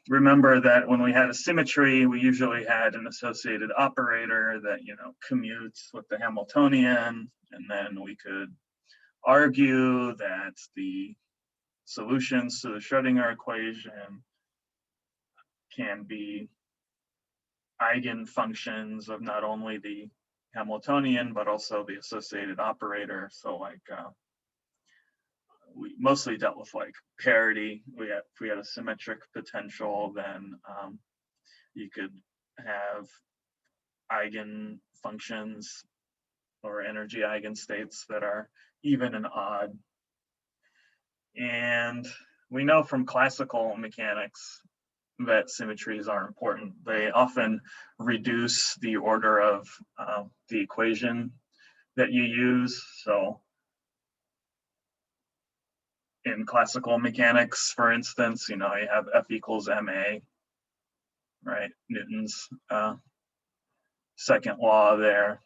Remember that when we had a symmetry, we usually had an associated operator that, commutes with the Hamiltonian, and then we could argue that the solutions to the Schrödinger equation can be eigenfunctions of not only the Hamiltonian, but also the associated operator. So like, we mostly dealt with like parity. If we had a symmetric potential, then you could have eigenfunctions or energy eigenstates that are even and odd. And we know from classical mechanics that symmetries are important. They often reduce the order of the equation that you use. So in classical mechanics, for instance, you have F equals ma, right? Newton's second law there.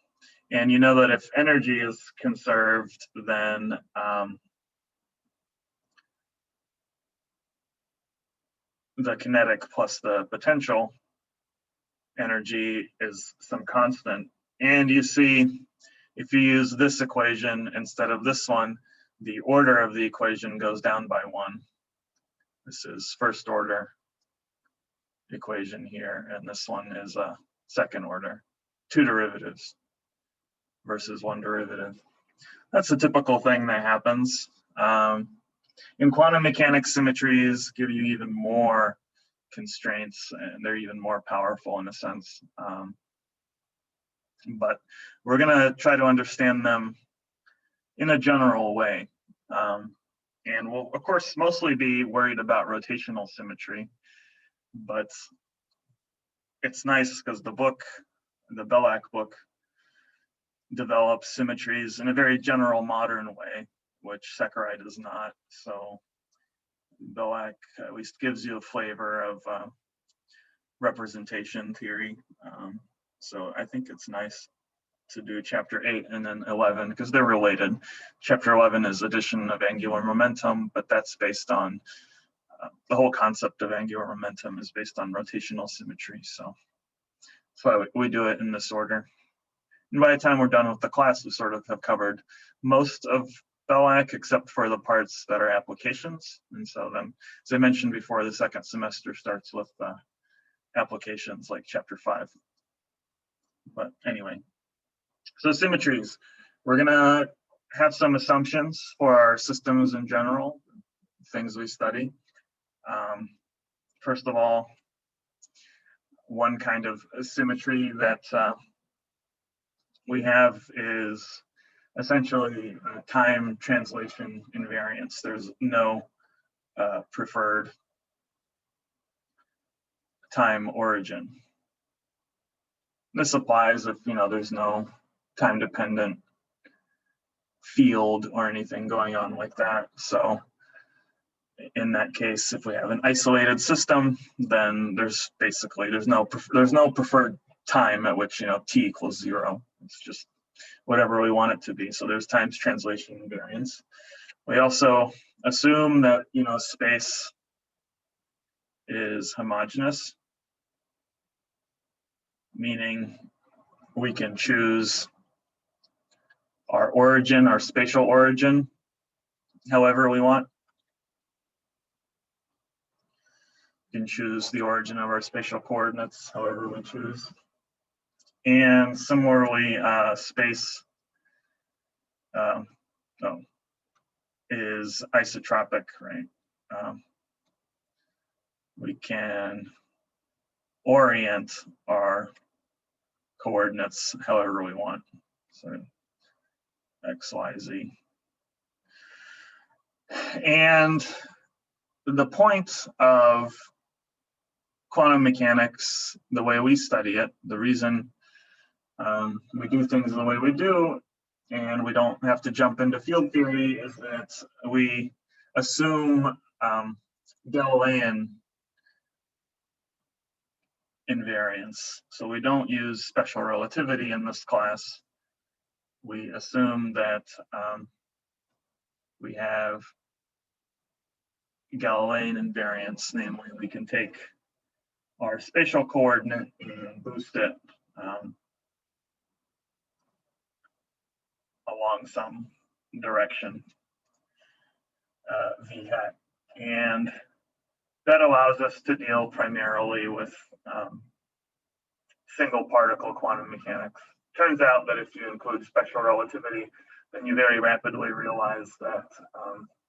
And you know that if energy is conserved, then the kinetic plus the potential energy is some constant. And you see, if you use this equation instead of this one, the order of the equation goes down by 1. This is first order equation here, and this one is a second order, 2 derivatives versus 1 derivative. That's a typical thing that happens. In quantum mechanics, symmetries give you even more constraints, and they're even more powerful in a sense. But we're going to try to understand them in a general way. And we'll, of course, mostly be worried about rotational symmetry. But it's nice because the Bellac book, develops symmetries in a very general modern way, which Securai does not. So Bellac at least gives you a flavor of representation theory. So I think it's nice to do chapter 8 and then 11 because they're related. Chapter 11 is addition of angular momentum, but that's based on the whole concept of angular momentum is based on rotational symmetry. So that's why we do it in this order. And by the time we're done with the class, we sort of have covered most of Bellac except for the parts that are applications. And so then, as I mentioned before, the second semester starts with applications like chapter 5. But anyway, so symmetries. We're gonna have some assumptions for our systems in general, things we study. First of all, one kind of symmetry that we have is essentially time translation invariance. There's no preferred time origin. This applies if there's no time-dependent field or anything going on like that. So in that case, if we have an isolated system, then there's no preferred time at which t equals 0. It's just whatever we want it to be. So there's times translation invariance. We also assume that space is homogeneous, meaning we can choose our origin, our spatial origin, however we want. We can choose the origin of our spatial coordinates however we choose. And similarly, space is isotropic, right? We can orient our coordinates however we want. So X, Y, Z. And the point of quantum mechanics, the way we study it, the reason we do things the way we do, and we don't have to jump into field theory, is that we assume Galilean invariance. So we don't use special relativity in this class. We assume that we have Galilean invariance, namely we can take our spatial coordinate and boost it along some direction, v hat. And that allows us to deal primarily with single particle quantum mechanics. Turns out that if you include special relativity, then you very rapidly realize that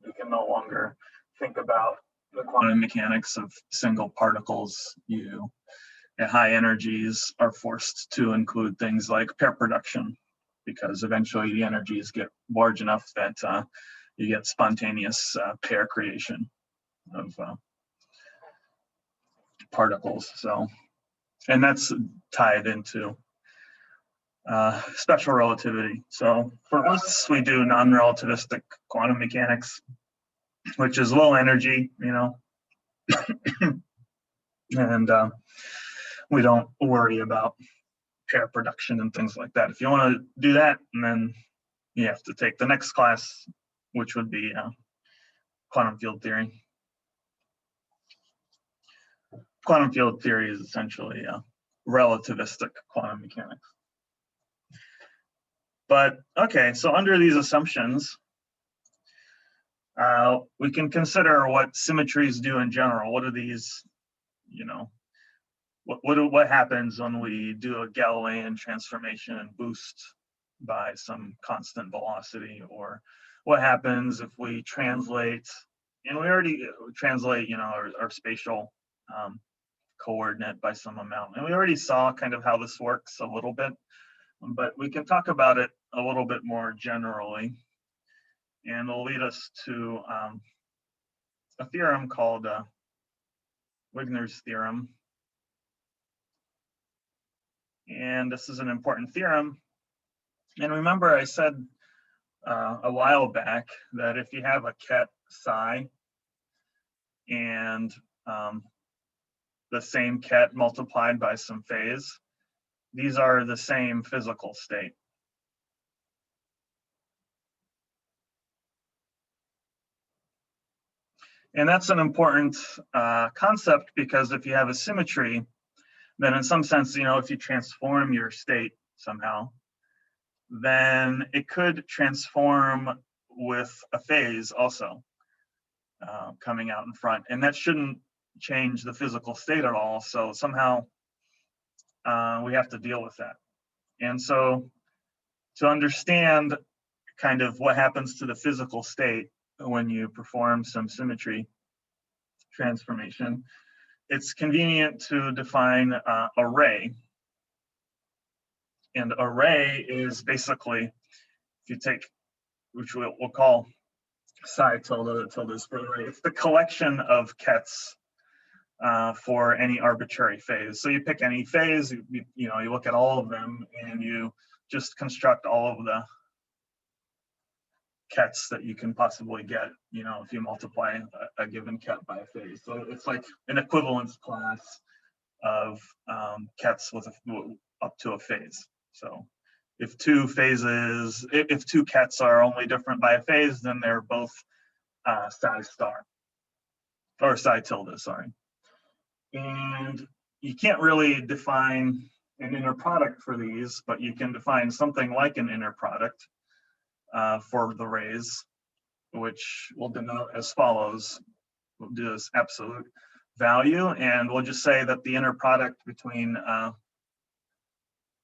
you can no longer think about the quantum mechanics of single particles. You, at high energies, are forced to include things like pair production, because eventually the energies get large enough that you get spontaneous pair creation of particles. So, and that's tied into special relativity. So for us, we do non-relativistic quantum mechanics, which is low energy, you know, and we don't worry about pair production and things like that. If you want to do that, and then you have to take the next class, which would be quantum field theory. Quantum field theory is essentially relativistic quantum mechanics. But okay, so under these assumptions, we can consider what symmetries do in general. What are these, you know, what happens when we do a Galilean transformation and boost by some constant velocity, or what happens if we translate, and we already translate, you know, our spatial coordinate by some amount. And we already saw kind of how this works a little bit, but we can talk about it a little bit more generally. And it'll lead us to a theorem called Wigner's theorem. And this is an important theorem. And remember, I said a while back that if you have a ket psi and the same ket multiplied by some phase, these are the same physical state. And that's an important concept, because if you have a symmetry, then in some sense, you know, if you transform your state somehow, then it could transform with a phase also coming out in front. And that shouldn't change the physical state at all. So somehow we have to deal with that. And so to understand kind of what happens to the physical state when you perform some symmetry transformation, it's convenient to define a ray. And a ray is basically, if you take, which we'll call psi tilde is for the ray, it's the collection of kets for any arbitrary phase. So you pick any phase, you know, you look at all of them, and you just construct all of the kets that you can possibly get, you know, if you multiply a given ket by a phase. So it's like an equivalence class of kets with up to a phase. So if two phases, if two kets are only different by a phase, then they're both psi star, or psi tilde, sorry. And you can't really define an inner product for these, but you can define something like an inner product for the rays, which we'll denote as follows. We'll do this absolute value, and we'll just say that the inner product between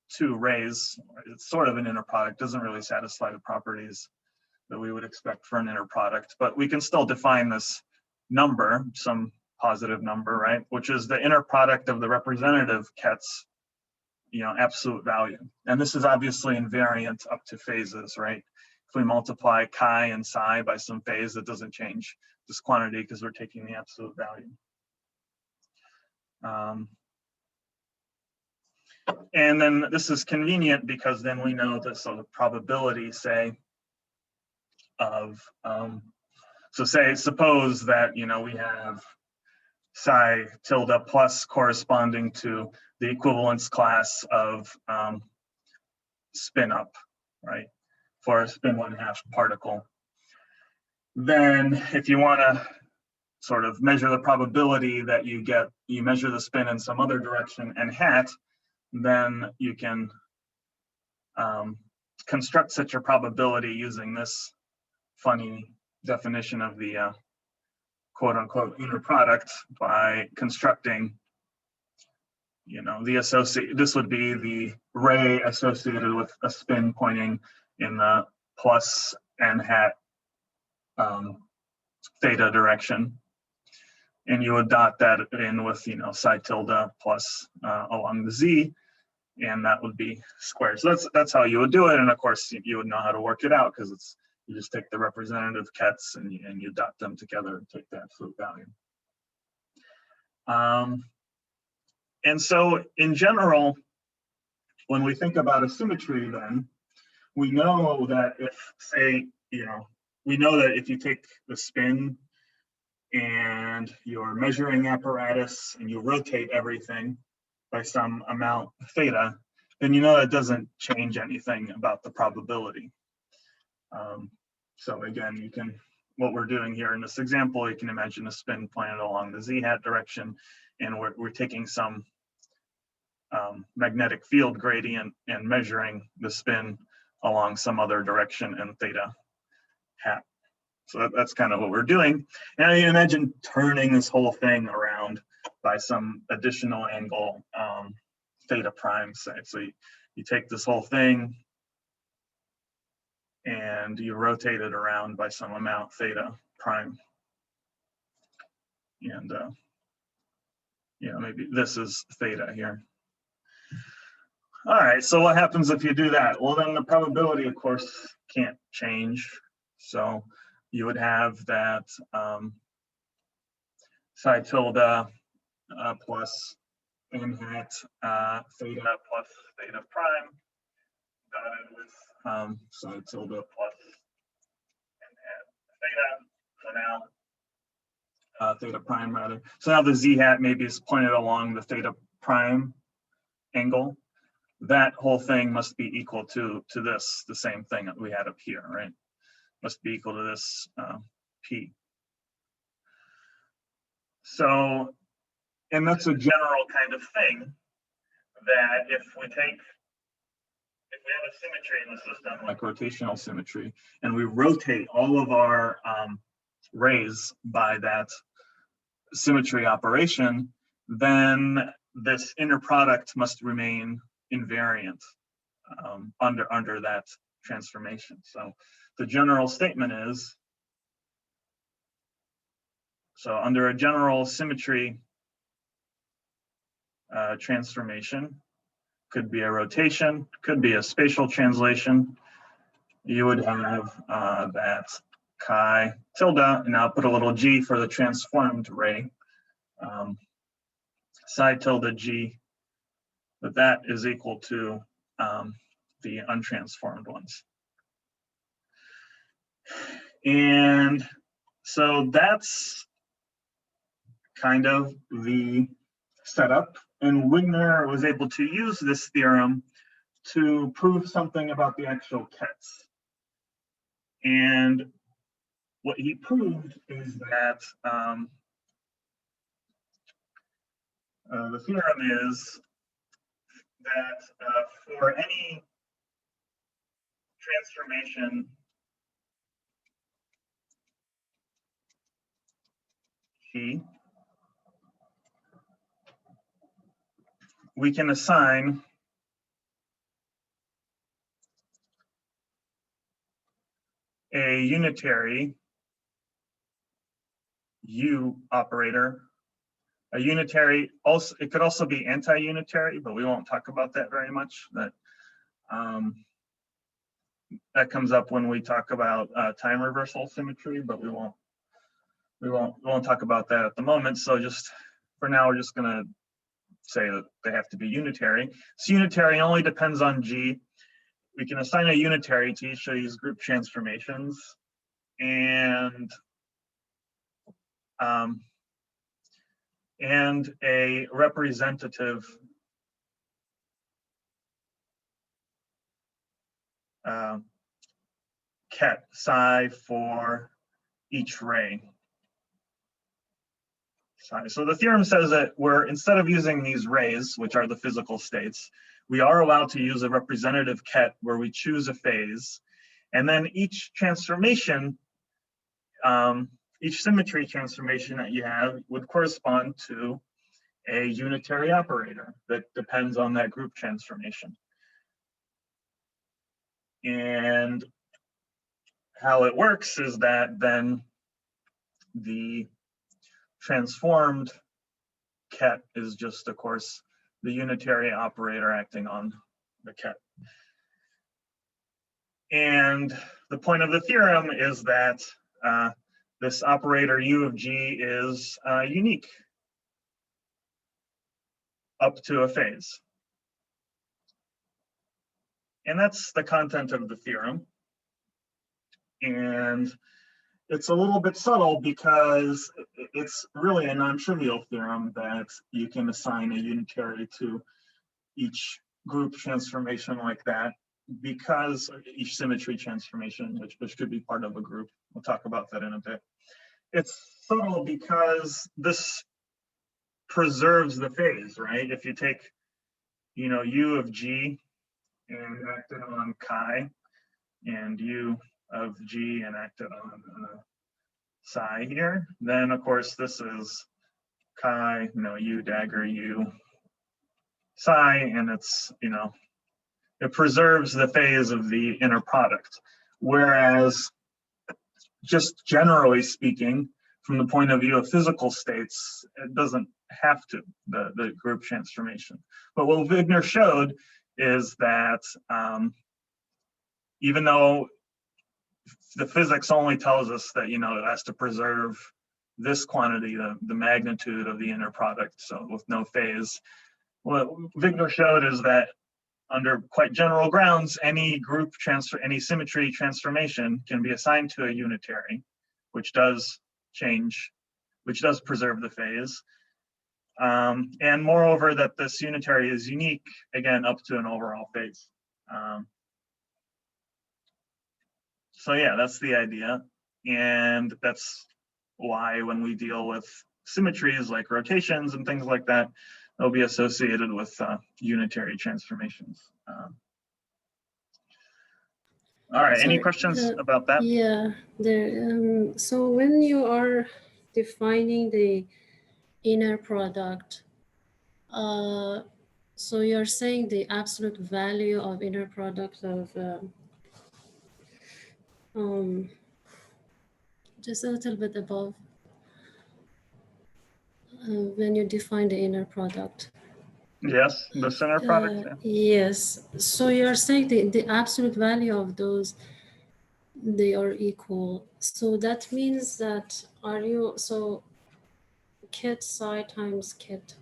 two rays, it's sort of an inner product, doesn't really satisfy the properties that we would expect for an inner product, but we can still define this number, some positive number, right? Which is the inner product of the representative kets, you know, absolute value. And this is obviously invariant up to phases, right? If we multiply chi and psi by some phase, that doesn't change this quantity because we're taking the absolute value. And then this is convenient because then we know the sort of probability, say, of, so suppose that, you know, we have psi tilde plus corresponding to the equivalence class of spin up, right, for a spin 1/2 particle. Then if you want to sort of measure the probability that you measure the spin in some other direction and hat, then you can construct such a probability using this funny definition of the quote unquote inner product by constructing, this would be the ray associated with a spin pointing in the plus n hat theta direction. And you would dot that in with, psi tilde plus along the z, and that would be squared. So that's how you would do it. And of course, you would know how to work it out because you just take the representative kets and you dot them together and take the absolute value. And so in general, when we think about a symmetry, then we know that if you take the spin and your measuring apparatus and you rotate everything by some amount theta, then that doesn't change anything about the probability. So again, what we're doing here in this example, you can imagine a spin pointed along the z hat direction, and we're taking some magnetic field gradient and measuring the spin along some other direction in theta hat. So that's kind of what we're doing. Now you imagine turning this whole thing around by some additional angle, theta prime, say. So you take this whole thing and you rotate it around by some amount theta prime. And maybe this is theta here. All right, so what happens if you do that? Well, then the probability, of course, can't change. So you would have that psi tilde plus n hat theta plus theta prime dotted with psi tilde plus n hat theta. So now theta prime rather. So now the z hat maybe is pointed along the theta prime angle. That whole thing must be equal to this, the same thing that we had up here, right? Must be equal to this P. So, and that's a general kind of thing that if we have a symmetry in the system, like rotational symmetry, and we rotate all of our rays by that symmetry operation, then this inner product must remain invariant under that transformation. So the general statement is, so under a general symmetry transformation, could be a rotation, could be a spatial translation, you would have that chi tilde, and I'll put a little g for the transformed ray, psi tilde g, but that is equal to the untransformed ones. And so that's kind of the setup. And Wigner was able to use this theorem to prove something about the actual kets. And what he proved is that the theorem is that for any transformation G, we can assign a unitary U operator. A unitary, also, it could also be anti-unitary, but we won't talk about that very much. That comes up when we talk about time reversal symmetry, but we won't talk about that at the moment. So just for now, we're just going to say that they have to be unitary. So unitary only depends on G. We can assign a unitary to each of these group transformations, and a representative ket psi for each ray. Sorry. So the theorem says that instead of using these rays, which are the physical states, we are allowed to use a representative ket where we choose a phase, and then each transformation, each symmetry transformation that you have would correspond to a unitary operator that depends on that group transformation. And how it works is that then the transformed ket is just, of course, the unitary operator acting on the ket. And the point of the theorem is that this operator U of G is unique up to a phase. And that's the content of the theorem. And it's a little bit subtle because it's really a non-trivial theorem that you can assign a unitary to each group transformation like that, because each symmetry transformation, which could be part of a group. We'll talk about that in a bit. It's subtle because this preserves the phase, right? If you take, U of G and act it on chi, and U of G and act it on psi here, then of course this is chi, U dagger U psi, and it's, it preserves the phase of the inner product. Whereas, just generally speaking, from the point of view of physical states, it doesn't have to, the group transformation. But what Wigner showed is that even though the physics only tells us that, it has to preserve this quantity, the magnitude of the inner product, so with no phase, what Wigner showed is that under quite general grounds, any symmetry transformation can be assigned to a unitary, which does preserve the phase. And moreover, that this unitary is unique, again, up to an overall phase. So yeah, that's the idea. And that's why when we deal with symmetries like rotations and things like that, they'll be associated with unitary transformations. All right, any questions about that? Yeah, so when you are defining the inner product, so you're saying the absolute value of inner product of just a little bit above when you define the inner product. Yes, the center product. Yes, so you're saying the absolute value of those, they are equal. So that means that so ket psi times ket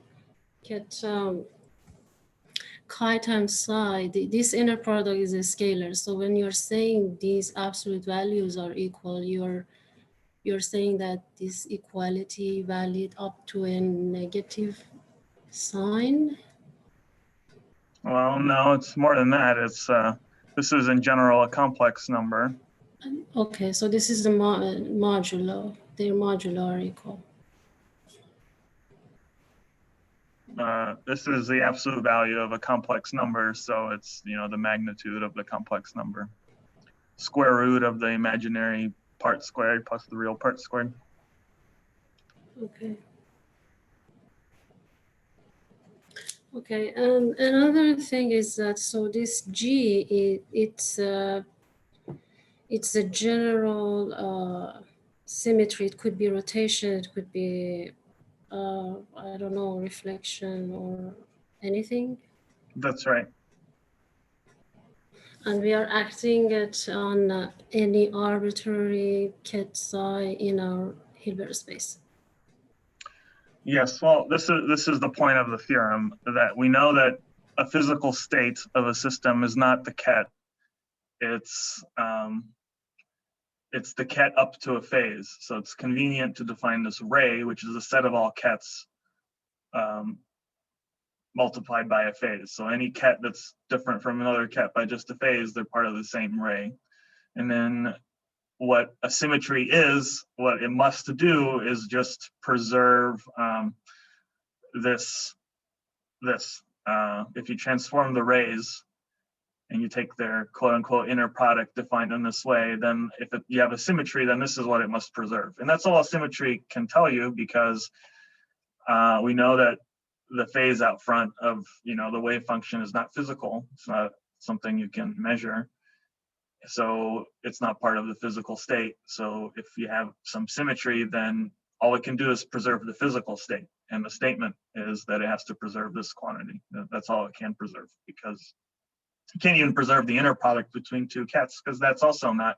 chi times psi, this inner product is a scalar. So when you're saying these absolute values are equal, you're saying that this equality valid up to a negative sign? Well, no, it's more than that. It's this is in general a complex number. Okay, so this is the modulo. Their modulo are equal. This is the absolute value of a complex number, so it's the magnitude of the complex number. Square root of the imaginary part squared plus the real part squared. Okay. Okay, another thing is that, so this G, it's a general symmetry. It could be rotation, it could be, I don't know, reflection or anything. That's right. And we are acting it on any arbitrary ket psi in our Hilbert space. Yes, well, this is the point of the theorem, that we know that a physical state of a system is not the ket. It's the ket up to a phase. So it's convenient to define this ray, which is a set of all kets multiplied by a phase. So any ket that's different from another ket by just a phase, they're part of the same ray. And then what a symmetry is, what it must do is just preserve this. If you transform the rays and you take their quote unquote inner product defined in this way, then if you have a symmetry, then this is what it must preserve. And that's all a symmetry can tell you, because we know that the phase out front of the wave function is not physical. It's not something you can measure. So it's not part of the physical state. So if you have some symmetry, then all it can do is preserve the physical state. And the statement is that it has to preserve this quantity. That's all it can preserve, because you can't even preserve the inner product between two kets, because that's also not,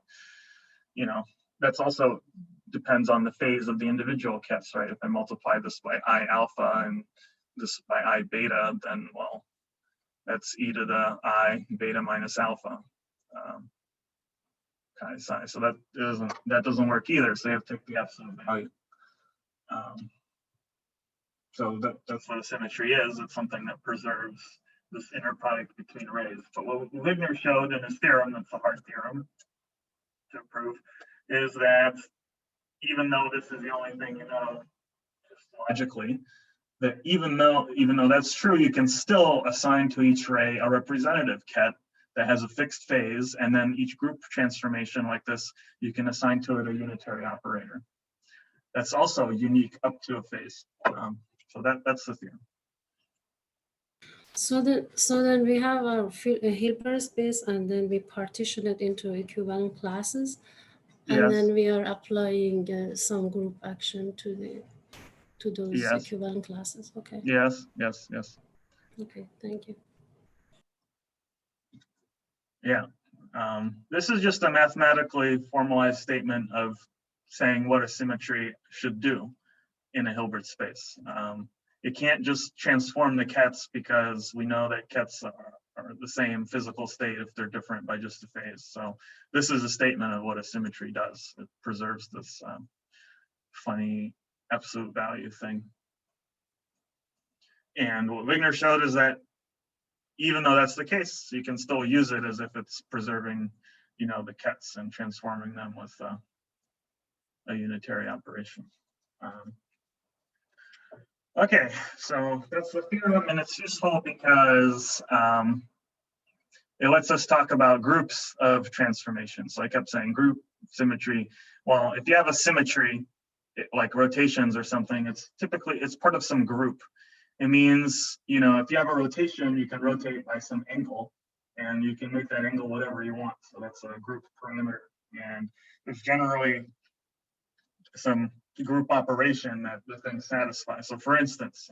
that's also depends on the phase of the individual kets, right? If I multiply this by I alpha and this by I beta, then, well, that's e to the I beta minus alpha. Chi. So that doesn't work either. So you have to take the absolute value. So that's what a symmetry is. It's something that preserves this inner product between rays. But what Wigner showed in his theorem, that's a hard theorem to prove, is that even though this is the only thing just logically, that even though that's true, you can still assign to each ray a representative ket that has a fixed phase, and then each group transformation like this, you can assign to it a unitary operator. That's also unique up to a phase. So that's the theorem. So then we have a Hilbert space, and then we partition it into equivalent classes, and yes. then we are applying some group action to those yes. equivalent classes. Okay. Yes. Okay, thank you. Yeah. This is just a mathematically formalized statement of saying what a symmetry should do in a Hilbert space. It can't just transform the kets, because we know that kets are the same physical state if they're different by just a phase. So this is a statement of what a symmetry does. It preserves this funny absolute value thing. And what Wigner showed is that even though that's the case, you can still use it as if it's preserving, the kets and transforming them with a unitary operation. Okay, so that's the theorem, and it's useful because it lets us talk about groups of transformations. So I kept saying group, symmetry. Well, if you have a symmetry, like rotations or something, it's part of some group. It means, if you have a rotation, you can rotate by some angle, and you can make that angle whatever you want. So that's a group parameter. And there's generally some group operation that the thing satisfies. So for instance,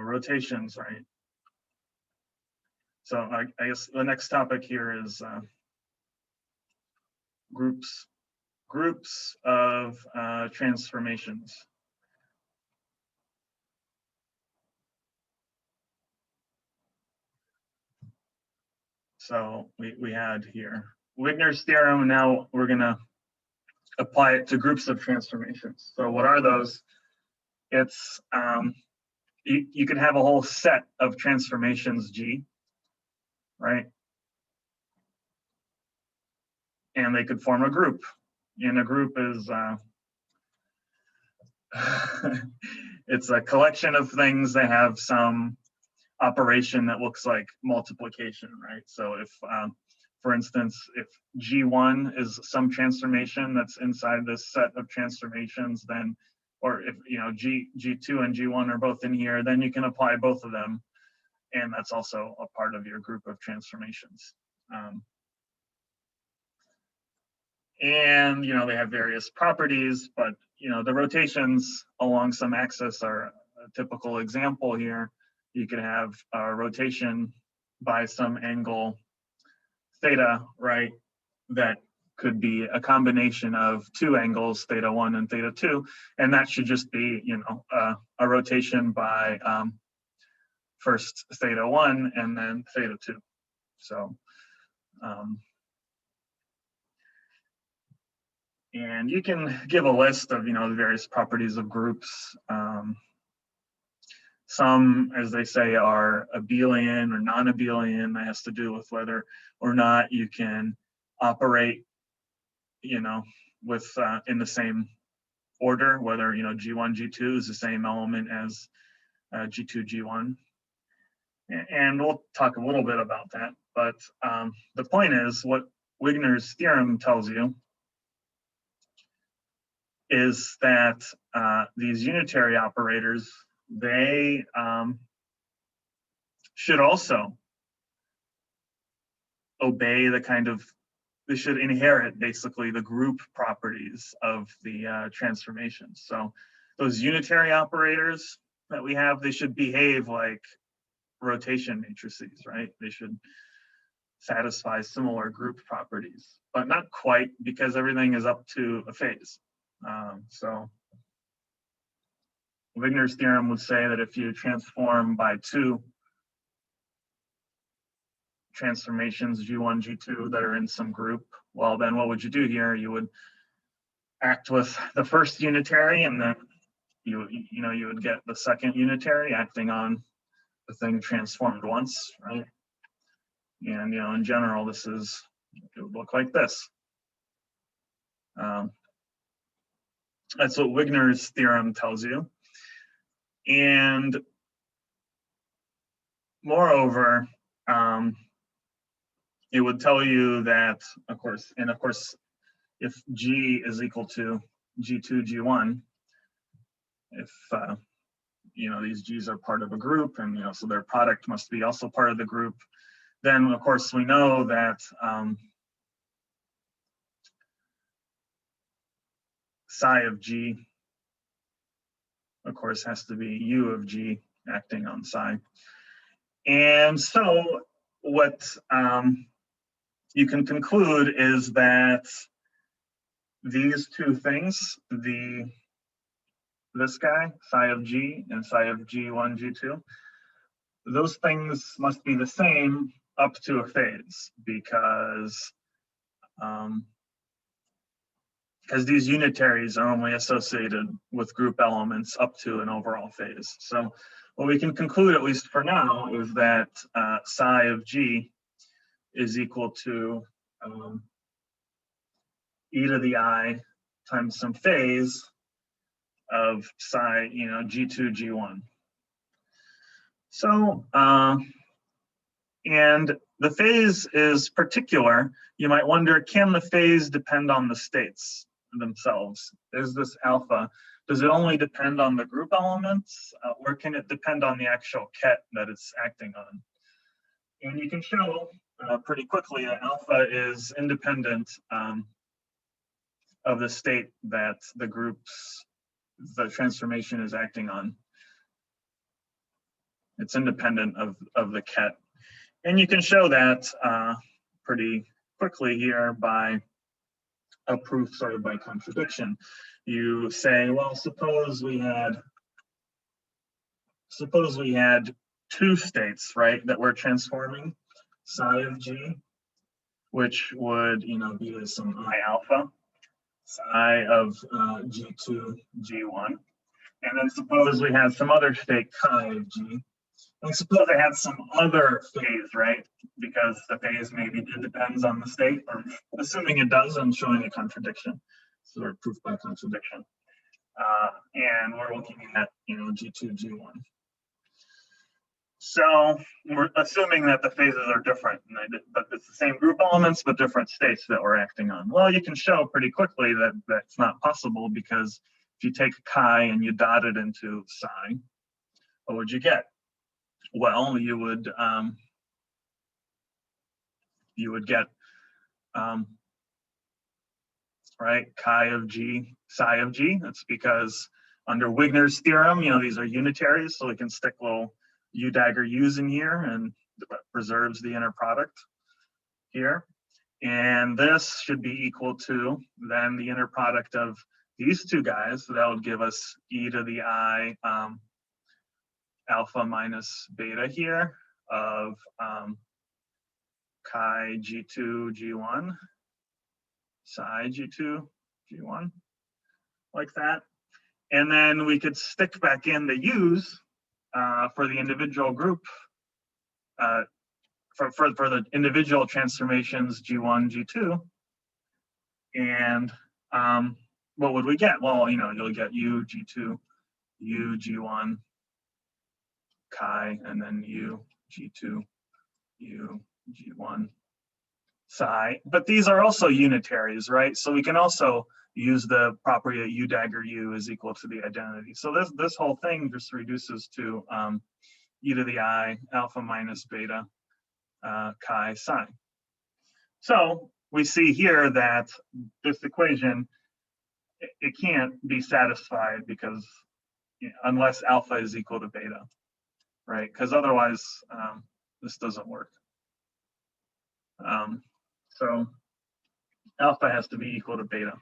rotations, right? So I guess the next topic here is groups of transformations. So we had here Wigner's theorem, and now we're going to apply it to groups of transformations. So what are those? It's you could have a whole set of transformations G, right? And they could form a group. And a group is it's a collection of things that have some operation that looks like multiplication, right? So if for instance, if G1 is some transformation that's inside this set of transformations, then, or if G2 and G1 are both in here, then you can apply both of them, and that's also a part of your group of transformations. And they have various properties, but the rotations along some axis are a typical example here. You could have a rotation by some angle theta, right? That could be a combination of two angles, theta 1 and theta 2, and that should just be, a rotation by first theta 1 and then theta 2. So, and you can give a list of, the various properties of groups. Some, as they say, are abelian or non-abelian. That has to do with whether or not you can operate with in the same order, whether, G1, G2 is the same element as G2, G1. And we'll talk a little bit about that. But the point is, what Wigner's theorem tells you is that these unitary operators, they should also obey they should inherit basically the group properties of the transformations. So those unitary operators that we have, they should behave like rotation matrices, right? They should satisfy similar group properties, but not quite, because everything is up to a phase. So Wigner's theorem would say that if you transform by two transformations, G1, G2, that are in some group, well, then what would you do here? You would act with the first unitary, and then you would get the second unitary acting on the thing transformed once, right? And in general, it would look like this. That's what Wigner's theorem tells you. And moreover, it would tell you that, of course, if G is equal to G2, G1, if these G's are part of a group, and so their product must be also part of the group, then of course we know that psi of G, of course, has to be U of G acting on psi. And so what you can conclude is that these two things, this guy, psi of G and psi of G1, G2, those things must be the same up to a phase, because these unitaries are only associated with group elements up to an overall phase. So what we can conclude, at least for now, is that psi of G is equal to e to the I times some phase of psi, G2, G1. So, and the phase is particular. You might wonder, can the phase depend on the states themselves? Is this alpha? Does it only depend on the group elements, or can it depend on the actual ket that it's acting on? And you can show pretty quickly that alpha is independent of the state that the transformation is acting on. It's independent of the ket. And you can show that pretty quickly here by a proof sort of by contradiction. You say, well, suppose we had two states, right, that we're transforming, psi of G, which would, be some I alpha, psi of G2, G1. And then suppose we had some other state, chi of G. And suppose I had some other phase, right? Because the phase maybe depends on the state, or assuming it does, I'm showing a contradiction, sort of proof by contradiction. And we're looking at, G2, G1. So we're assuming that the phases are different, but it's the same group elements, but different states that we're acting on. Well, you can show pretty quickly that that's not possible, because if you take chi and you dot it into psi, what would you get? Well, you would get right, chi of G, psi of G. That's because under Wigner's theorem, these are unitaries, so we can stick little U dagger U's in here, and that preserves the inner product here. And this should be equal to then the inner product of these two guys. So that would give us e to the I alpha minus beta here of chi G2, G1, psi G2, G1, like that. And then we could stick back in the U's for the individual group, for the individual transformations G1, G2. And what would we get? Well, you'll get U, G2, U, G1, chi, and then U, G2, U, G1, psi. But these are also unitaries, right? So we can also use the property that U dagger U is equal to the identity. So this whole thing just reduces to e to the I alpha minus beta chi psi. So we see here that this equation, it can't be satisfied because unless alpha is equal to beta, right? Because otherwise this doesn't work. So alpha has to be equal to beta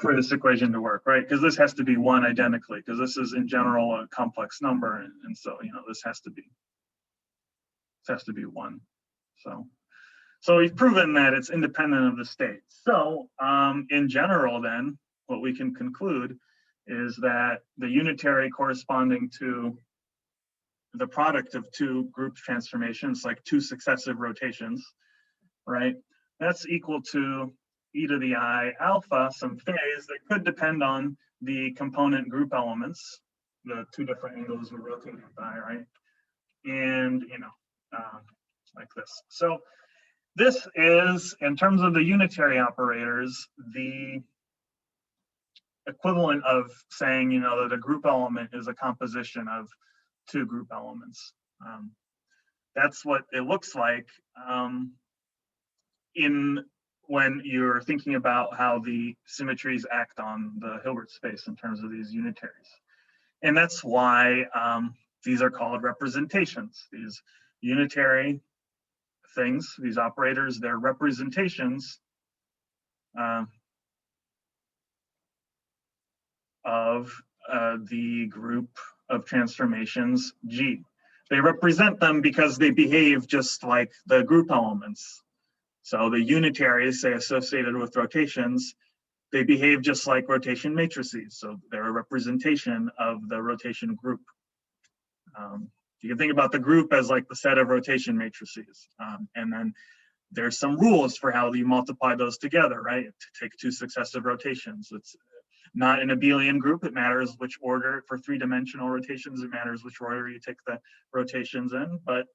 for this equation to work, right? Because this has to be 1 identically, because this is in general a complex number, and so this has to be 1. So we've proven that it's independent of the state. So in general, then what we can conclude is that the unitary corresponding to the product of two group transformations, like two successive rotations, right? That's equal to e to the I alpha, some phase that could depend on the component group elements, the two different angles we're rotating by, right? And, like this. So this is, in terms of the unitary operators, the equivalent of saying, that a group element is a composition of two group elements. That's what it looks like when you're thinking about how the symmetries act on the Hilbert space in terms of these unitaries. And that's why these are called representations. These unitary things, these operators, they're representations of the group of transformations G. They represent them because they behave just like the group elements. So the unitaries, say, associated with rotations, they behave just like rotation matrices. So they're a representation of the rotation group. You can think about the group as like the set of rotation matrices. And then there's some rules for how you multiply those together, right? To take two successive rotations. It's not an abelian group. It matters which order, for three-dimensional rotations, it matters which order you take the rotations in. But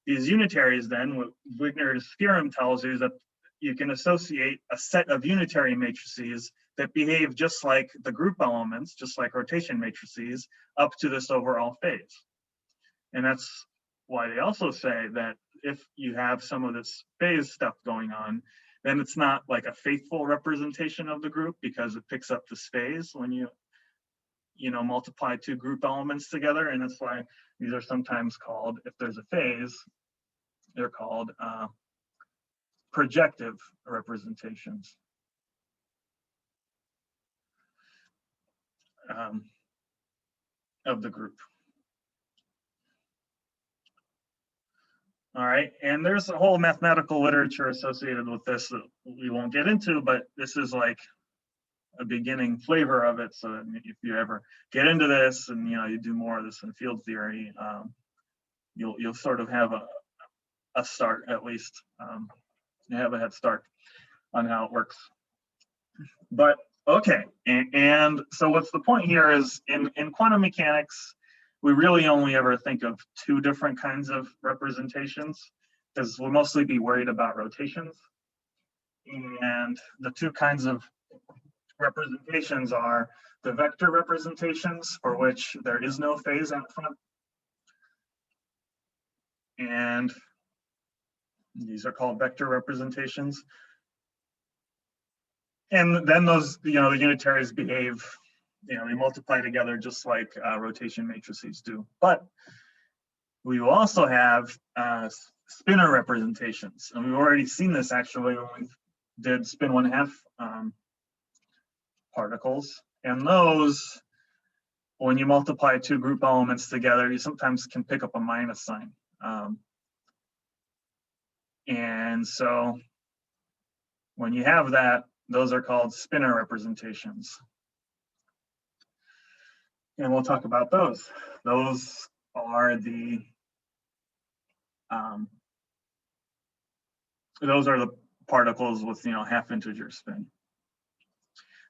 these unitaries, then, what Wigner's theorem tells you is that you can associate a set of unitary matrices that behave just like the group elements, just like rotation matrices, up to this overall phase. And that's why they also say that if you have some of this phase stuff going on, then it's not like a faithful representation of the group, because it picks up this phase when you multiply two group elements together. And that's why these are sometimes called, if there's a phase, they're called projective representations. Of the group. All right, and there's a whole mathematical literature associated with this that we won't get into, but this is like a beginning flavor of it. So if you ever get into this and you do more of this in field theory, you'll sort of have a start, at least. You have a head start on how it works. But okay, and so what's the point here is in quantum mechanics, we really only ever think of two different kinds of representations, because we'll mostly be worried about rotations. And the two kinds of representations are the vector representations, for which there is no phase out front. And these are called vector representations. And then those, the unitaries behave, they multiply together just like rotation matrices do. But we will also have spinor representations. And we've already seen this actually when we did spin 1/2 particles. And those, when you multiply two group elements together, you sometimes can pick up a minus sign. And so when you have that, those are called spinor representations. And we'll talk about those. Those are the particles with, half integer spin.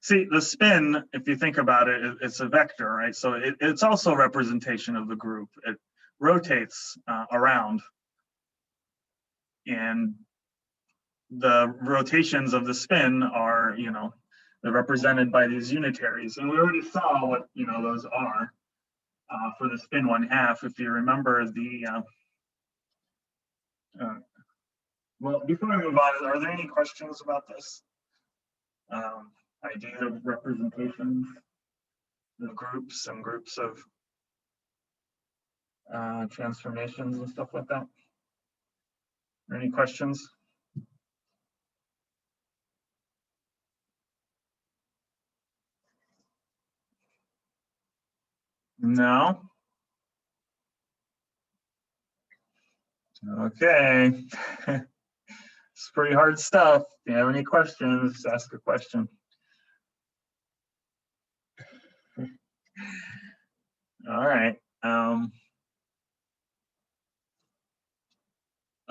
See, the spin, if you think about it, it's a vector, right? So it's also a representation of the group. It rotates around, and the rotations of the spin are, they're represented by these unitaries. And we already saw what, those are for the spin 1/2. If you remember the, well, before we move on, are there any questions about this idea of representations of groups and groups of transformations and stuff like that? Any questions? No? Okay. It's pretty hard stuff. If you have any questions, just ask a question. All right.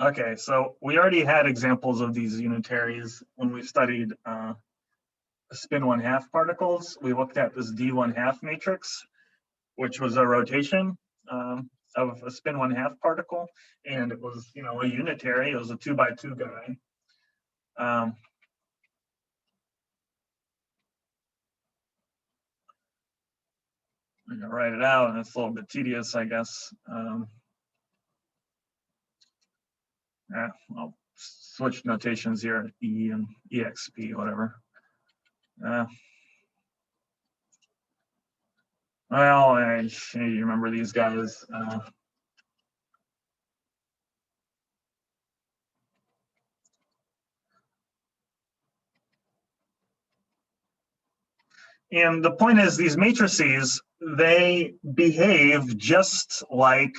Okay, so we already had examples of these unitaries when we studied spin 1/2 particles. We looked at this D1/2 matrix, which was a rotation of a spin 1/2 particle, and it was, a unitary. It was a 2x2 guy. I'm gonna write it out, and it's a little bit tedious, I guess. I'll switch notations here, E and EXP, whatever. Well, you remember these guys. And the point is, these matrices, they behave just like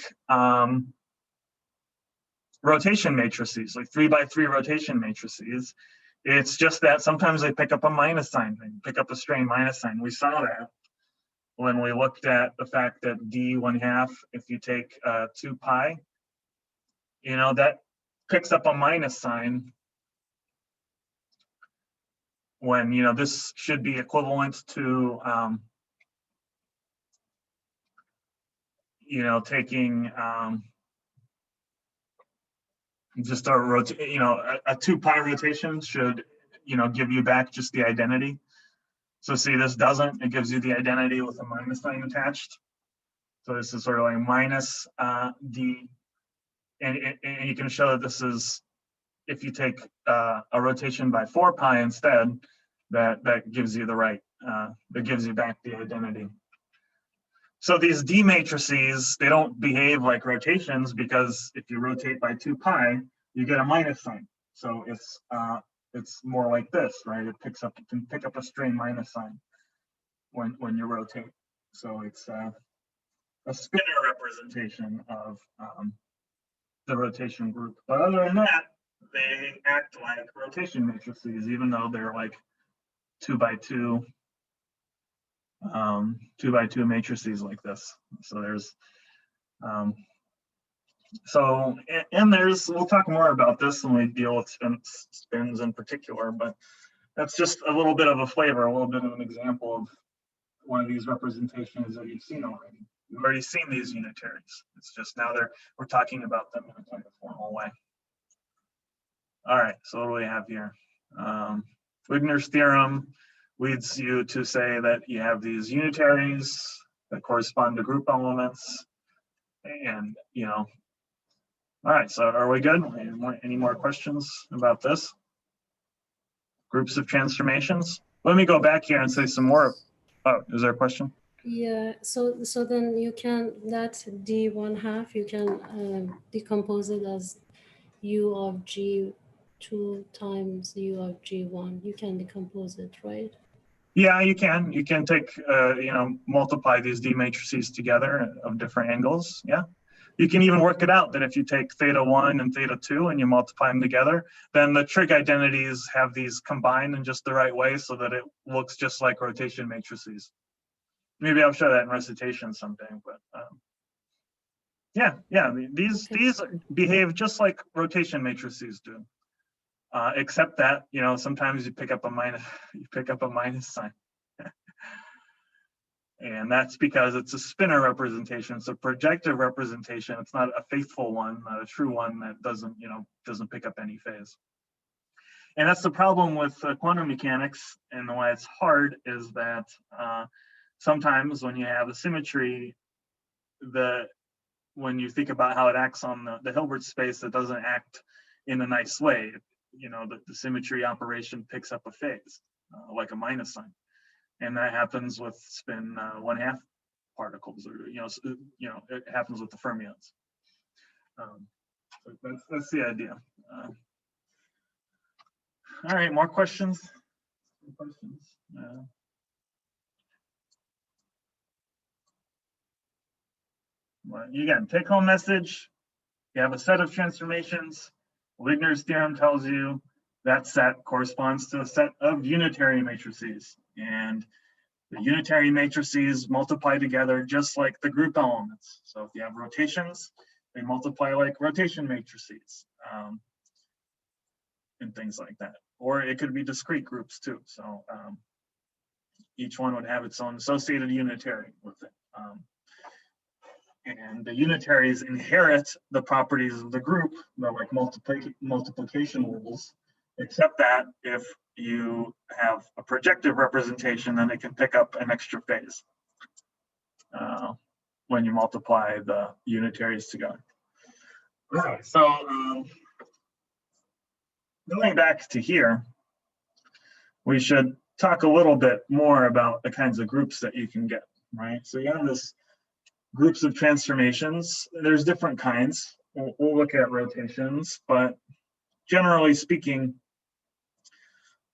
rotation matrices, like 3x3 rotation matrices. It's just that sometimes they pick up a minus sign, they pick up a strain minus sign. We saw that when we looked at the fact that D1/2, if you take 2 pi, that picks up a minus sign when, this should be equivalent to, taking just a 2 pi rotation should, give you back just the identity. So see, this doesn't, it gives you the identity with a minus sign attached. So this is sort of like minus D, and you can show that this is, if you take a rotation by 4 pi instead, that gives you the right, that gives you back the identity. So these D matrices, they don't behave like rotations, because if you rotate by 2 pi, you get a minus sign. So it's more like this, right? It can pick up a strain minus sign when you rotate. So it's a spinor representation of the rotation group. But other than that, they act like rotation matrices, even though they're like 2x2 2x2 matrices like this. So there's and there's, we'll talk more about this when we deal with spins in particular, but that's just a little bit of a flavor, a little bit of an example of one of these representations that you've seen already. You've already seen these unitaries. It's just now we're talking about them in a kind of formal way. All right, so what do we have here? Wigner's theorem leads you to say that you have these unitaries that correspond to group elements, and all right, so are we good? Any more questions about this? Groups of transformations? Let me go back here and say some more. Oh, is there a question? Yeah, so then you can, that D1/2, you can decompose it as U of G2 times U of G1. You can decompose it, right? Yeah, you can. You can take, multiply these D matrices together of different angles. Yeah. You can even work it out that if you take θ1 and θ2 and you multiply them together, then the trig identities have these combined in just the right way so that it looks just like rotation matrices. Maybe I'll show that in recitation someday, but yeah, these behave just like rotation matrices do. except that, you know, sometimes you pick up a minus sign. And that's because it's a spinor representation. It's a projective representation. It's not a faithful one, not a true one that doesn't pick up any phase. And that's the problem with quantum mechanics, and why it's hard is that sometimes when you have a symmetry, when you think about how it acts on the Hilbert space, it doesn't act in a nice way. You know, the symmetry operation picks up a phase, like a minus sign. And that happens with spin 1/2 particles, or it happens with the fermions. So that's the idea. All right, more questions? Well, again, take-home message: you have a set of transformations. Wigner's theorem tells you that set corresponds to a set of unitary matrices, and the unitary matrices multiply together just like the group elements. So if you have rotations, they multiply like rotation matrices, and things like that. Or it could be discrete groups too. So each one would have its own associated unitary with it. And the unitaries inherit the properties of the group. They're like multiplication rules, except that if you have a projective representation, then it can pick up an extra phase when you multiply the unitaries together. All right, so going back to here, we should talk a little bit more about the kinds of groups that you can get, right? So you have this groups of transformations. There's different kinds. We'll look at rotations, but generally speaking,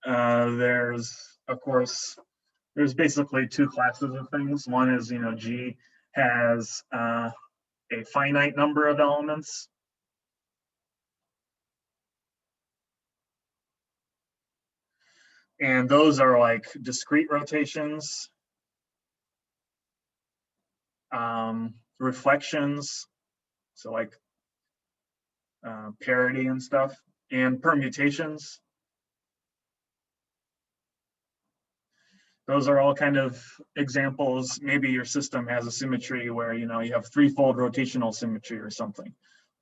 there's basically two classes of things. One is, G has a finite number of elements. And those are like discrete rotations, reflections, so like parity and stuff, and permutations. Those are all kind of examples. Maybe your system has a symmetry where you have threefold rotational symmetry or something.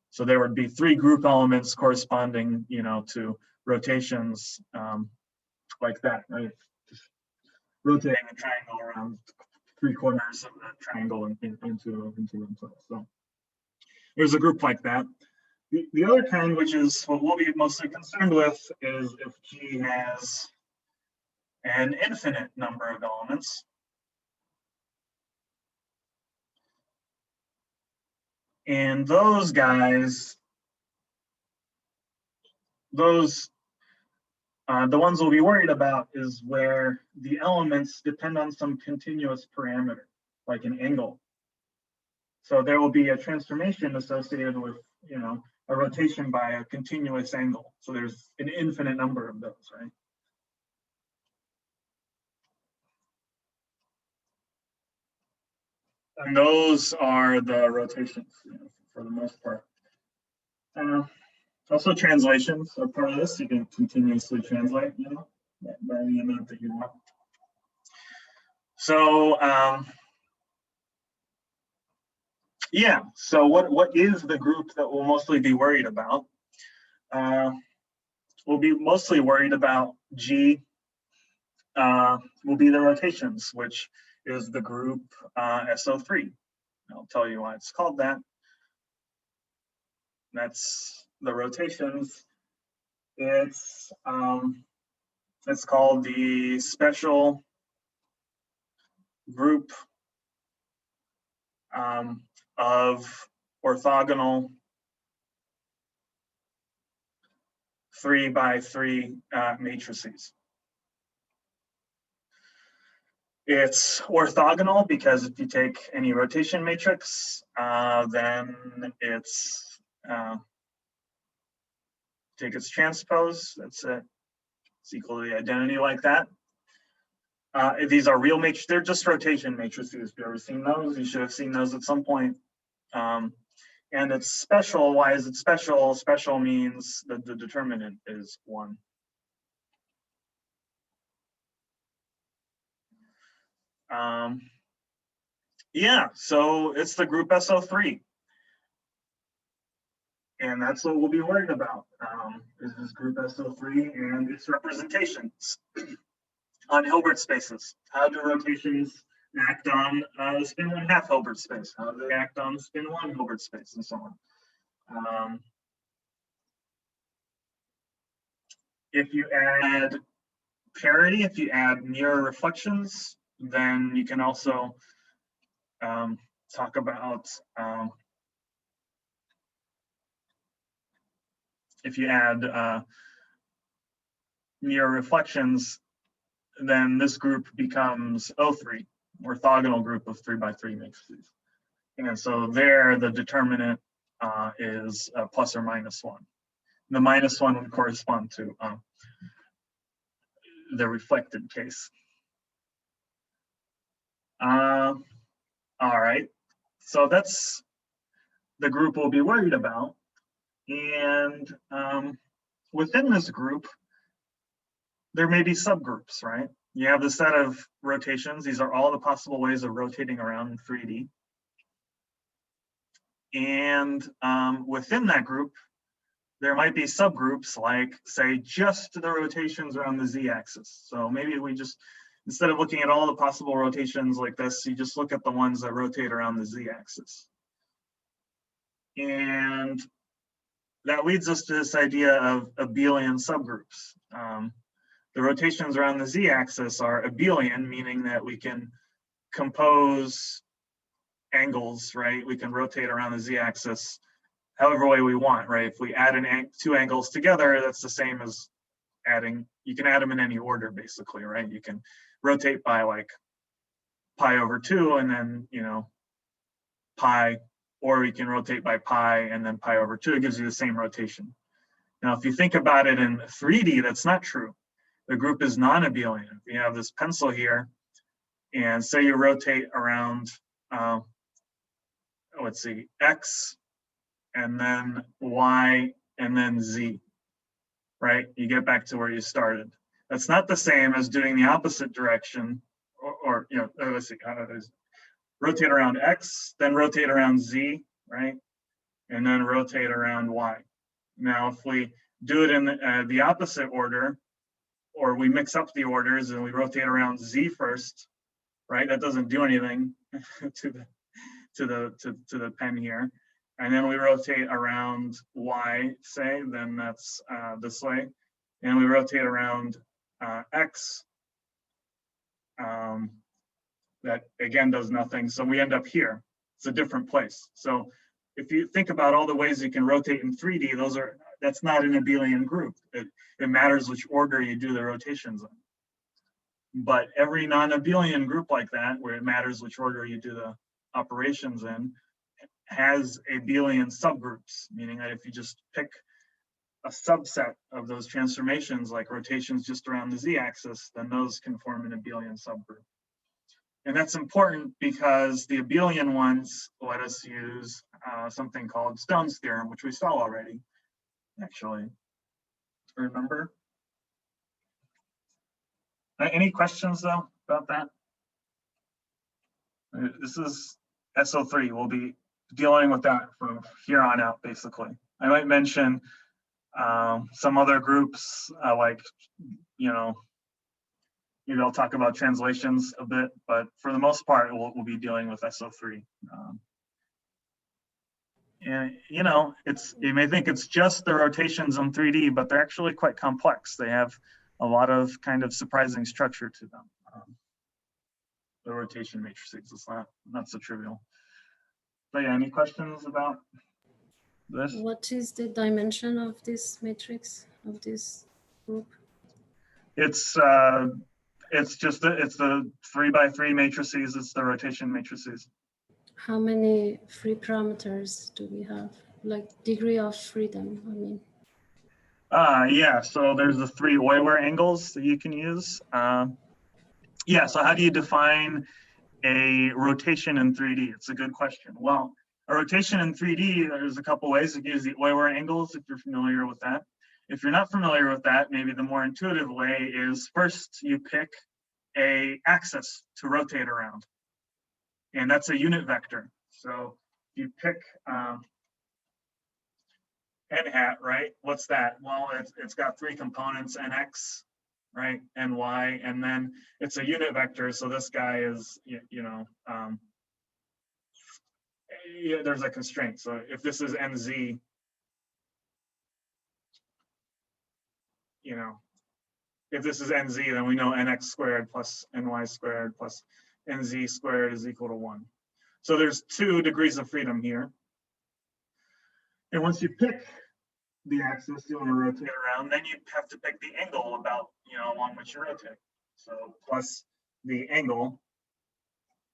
So there would be three group elements corresponding, to rotations like that, right? Just rotating a triangle around 3/4 of that triangle into themselves. So there's a group like that. The other kind, which is what we'll be mostly concerned with, is if G has an infinite number of elements. And those guys, the ones we'll be worried about is where the elements depend on some continuous parameter, like an angle. So there will be a transformation associated with, a rotation by a continuous angle. So there's an infinite number of those, right? And those are the rotations, for the most part. Also, translations are part of this. You can continuously translate, by the amount that you want. So, yeah. So, what is the group that we'll mostly be worried about? We'll be mostly worried about G. Will be the rotations, which is the group SO3. I'll tell you why it's called that. That's the rotations. It's called the special group of orthogonal 3x3 matrices. It's orthogonal because if you take any rotation matrix, then it's take its transpose. That's it. It's equal to the identity like that. These are real matrices. They're just rotation matrices. If you've ever seen those, you should have seen those at some point. And it's special. Why is it special? Special means that the determinant is 1. Yeah, so it's the group SO3. And that's what we'll be worried about, is this group SO3 and its representations on Hilbert spaces. How do rotations act on the spin 1/2 Hilbert space? How do they act on the spin 1 Hilbert space, and so on? If you add parity, if you add mirror reflections, then you can also talk about if you add mirror reflections, then this group becomes O3, orthogonal group of 3x3 matrices. And so there, the determinant is plus or minus 1. The minus 1 would correspond to the reflected case. All right, so that's the group we'll be worried about. And within this group, there may be subgroups, right? You have the set of rotations. These are all the possible ways of rotating around in 3D. And within that group, there might be subgroups like, say, just the rotations around the z-axis. So maybe we just, instead of looking at all the possible rotations like this, you just look at the ones that rotate around the z-axis. And that leads us to this idea of abelian subgroups. The rotations around the z-axis are abelian, meaning that we can compose angles, right? We can rotate around the z-axis however way we want, right? If we add two angles together, that's the same as adding, you can add them in any order basically, right? You can rotate by like pi over 2 and then, you know, pi, or we can rotate by pi and then pi over 2. It gives you the same rotation. Now, if you think about it in 3D, that's not true. The group is non-abelian. You have this pencil here, and say you rotate around, let's see, x, and then y, and then z, right? You get back to where you started. That's not the same as doing the opposite direction, or you know, let's see, rotate around x, then rotate around z, right? And then rotate around y. Now, if we do it in the opposite order, or we mix up the orders and we rotate around z first, right? That doesn't do anything to the pen here. And then we rotate around y, say, then that's this way. And we rotate around x, that again does nothing. So we end up here. It's a different place. So if you think about all the ways you can rotate in 3D, that's not an abelian group. It matters which order you do the rotations in. But every non-abelian group like that, where it matters which order you do the operations in, has abelian subgroups, meaning that if you just pick a subset of those transformations, like rotations just around the z-axis, then those can form an abelian subgroup. And that's important because the abelian ones let us use something called Stone's theorem, which we saw already, actually. Remember? Any questions, though, about that? This is SO3. We'll be dealing with that from here on out, basically. I might mention some other groups, like, you know, maybe I'll talk about translations a bit, but for the most part, we'll be dealing with SO3. And, you know, you may think it's just the rotations in 3D, but they're actually quite complex. They have a lot of kind of surprising structure to them. The rotation matrices, it's not so trivial. But yeah, any questions about this? What is the dimension of this matrix, of this group? It's just it's the 3x3 matrices. It's the rotation matrices. How many free parameters do we have? Like degree of freedom, I mean. Yeah, so there's the 3 Euler angles that you can use. Yeah, so how do you define a rotation in 3D? It's a good question. Well, A rotation in 3D, there's a couple ways. It gives you Euler angles if you're familiar with that. If you're not familiar with that, maybe the more intuitive way is first you pick a axis to rotate around. And that's a unit vector. So you pick n hat, right? What's that? Well, it's got three components, nx, right, ny, and then it's a unit vector. So this guy is, there's a constraint. So if this is nz, if this is nz, then we know nx squared plus ny squared plus nz squared is equal to 1. So there's 2 degrees of freedom here. And once you pick the axis you want to rotate around, then you have to pick the angle about, along which you rotate. So plus the angle,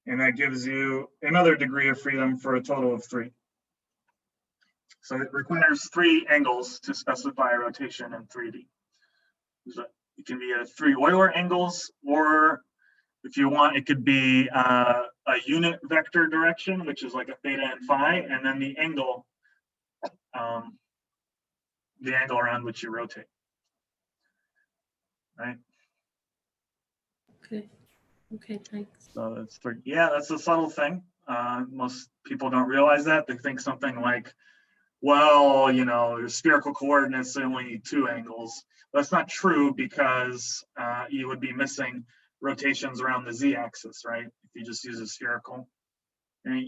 and that gives you another degree of freedom for a total of 3. So it requires 3 angles to specify a rotation in 3D. So it can be 3 Euler angles, or if you want, it could be a unit vector direction, which is like a theta and phi, and then the angle around which you rotate, right? Okay, thanks. So that's 3. Yeah, that's a subtle thing. Most people don't realize that. They think something like, well, spherical coordinates are only 2 angles. That's not true, because you would be missing rotations around the z-axis, right? If you just use a spherical. And,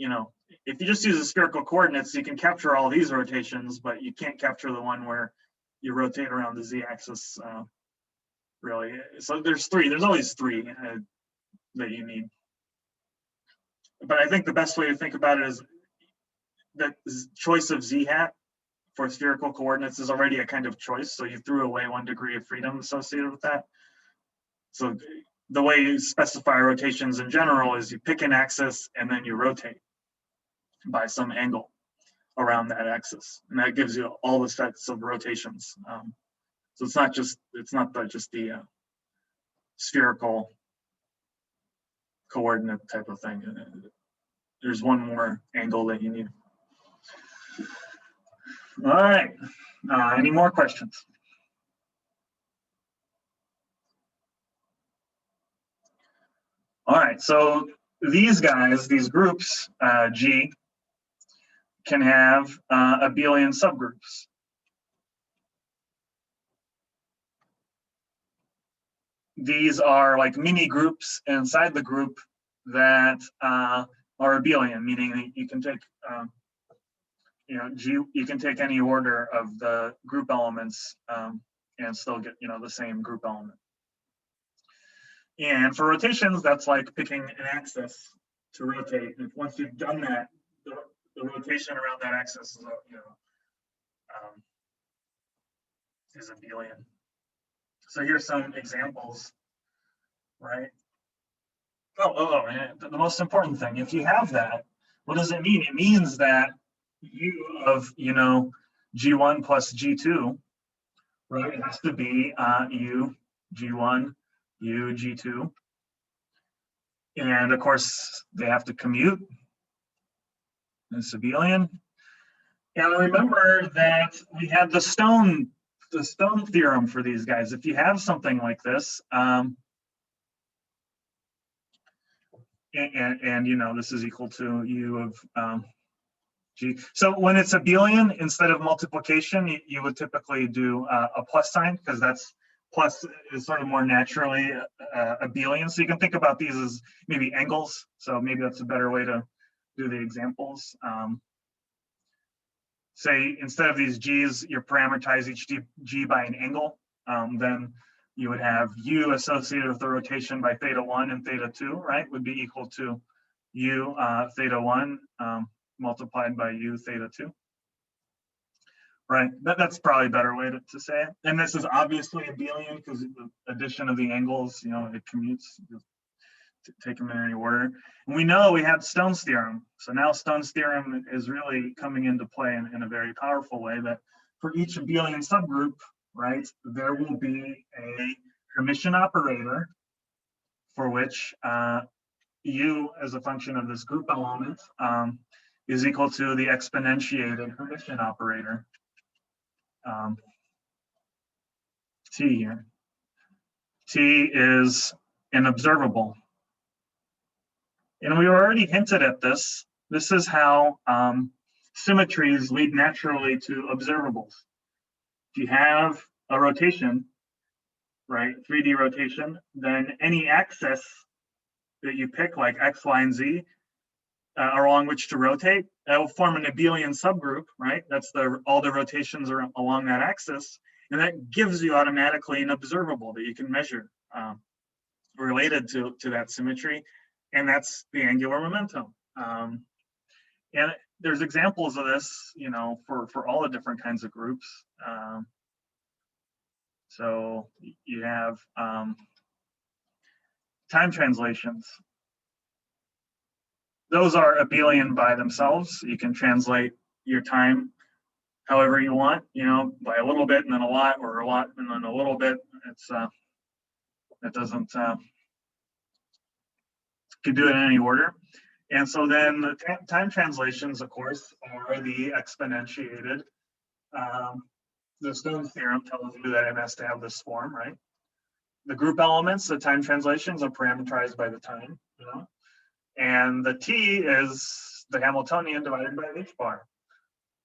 if you just use a spherical coordinates, you can capture all these rotations, but you can't capture the one where you rotate around the z-axis, really. So there's always 3 that you need. But I think the best way to think about it is that choice of z hat for spherical coordinates is already a kind of choice. So you threw away 1 degree of freedom associated with that. So the way you specify rotations in general is you pick an axis and then you rotate by some angle around that axis, and that gives you all the sets of rotations. So it's not just the spherical coordinate type of thing. There's 1 more angle that you need. All right. Any more questions? All right. So these guys, these groups, G, can have abelian subgroups. These are like mini groups inside the group that are abelian, meaning that you can take, G, you can take any order of the group elements and still get, the same group element. And for rotations, that's like picking an axis to rotate. And once you've done that, the rotation around that axis is abelian. So here's some examples, right? And the most important thing, if you have that, what does it mean? It means that U of, G1 plus G2, right? It has to be U, G1, U, G2. And of course, they have to commute. It's abelian. And remember that we had the Stone theorem for these guys. If you have something like this, and this is equal to U of G. So when it's abelian, instead of multiplication, you would typically do a plus sign, because that's plus is sort of more naturally abelian. So you can think about these as maybe angles. So maybe that's a better way to do the examples. Say instead of these G's, you parameterize each G by an angle. Then you would have U associated with the rotation by theta 1 and theta 2, right? Would be equal to U theta 1 multiplied by U theta 2. Right, that's probably a better way to say it. And this is obviously abelian because the addition of the angles, it commutes, take them in any order. And we know we had Stone's theorem. So now Stone's theorem is really coming into play in a very powerful way, that for each abelian subgroup, right, there will be a Hermitian operator for which U as a function of this group element is equal to the exponentiated Hermitian operator, T here. T is an observable. And we already hinted at this. This is how symmetries lead naturally to observables. If you have a rotation, right, 3D rotation, then any axis that you pick, like X, Y, and Z, along which to rotate, that will form an abelian subgroup, right? That's all the rotations are along that axis, and that gives you automatically an observable that you can measure related to that symmetry, and that's the angular momentum. And there's examples of this, you know, for all the different kinds of groups. So you have time translations. Those are abelian by themselves. You can translate your time however you want, you know, by a little bit and then a lot, or a lot and then a little bit. It's it doesn't you can do it in any order. And so then the time translations, of course, are the exponentiated. The Stone's theorem tells you that it has to have this form, right? The group elements, the time translations, are parameterized by the time, you know? And the T is the Hamiltonian divided by H bar,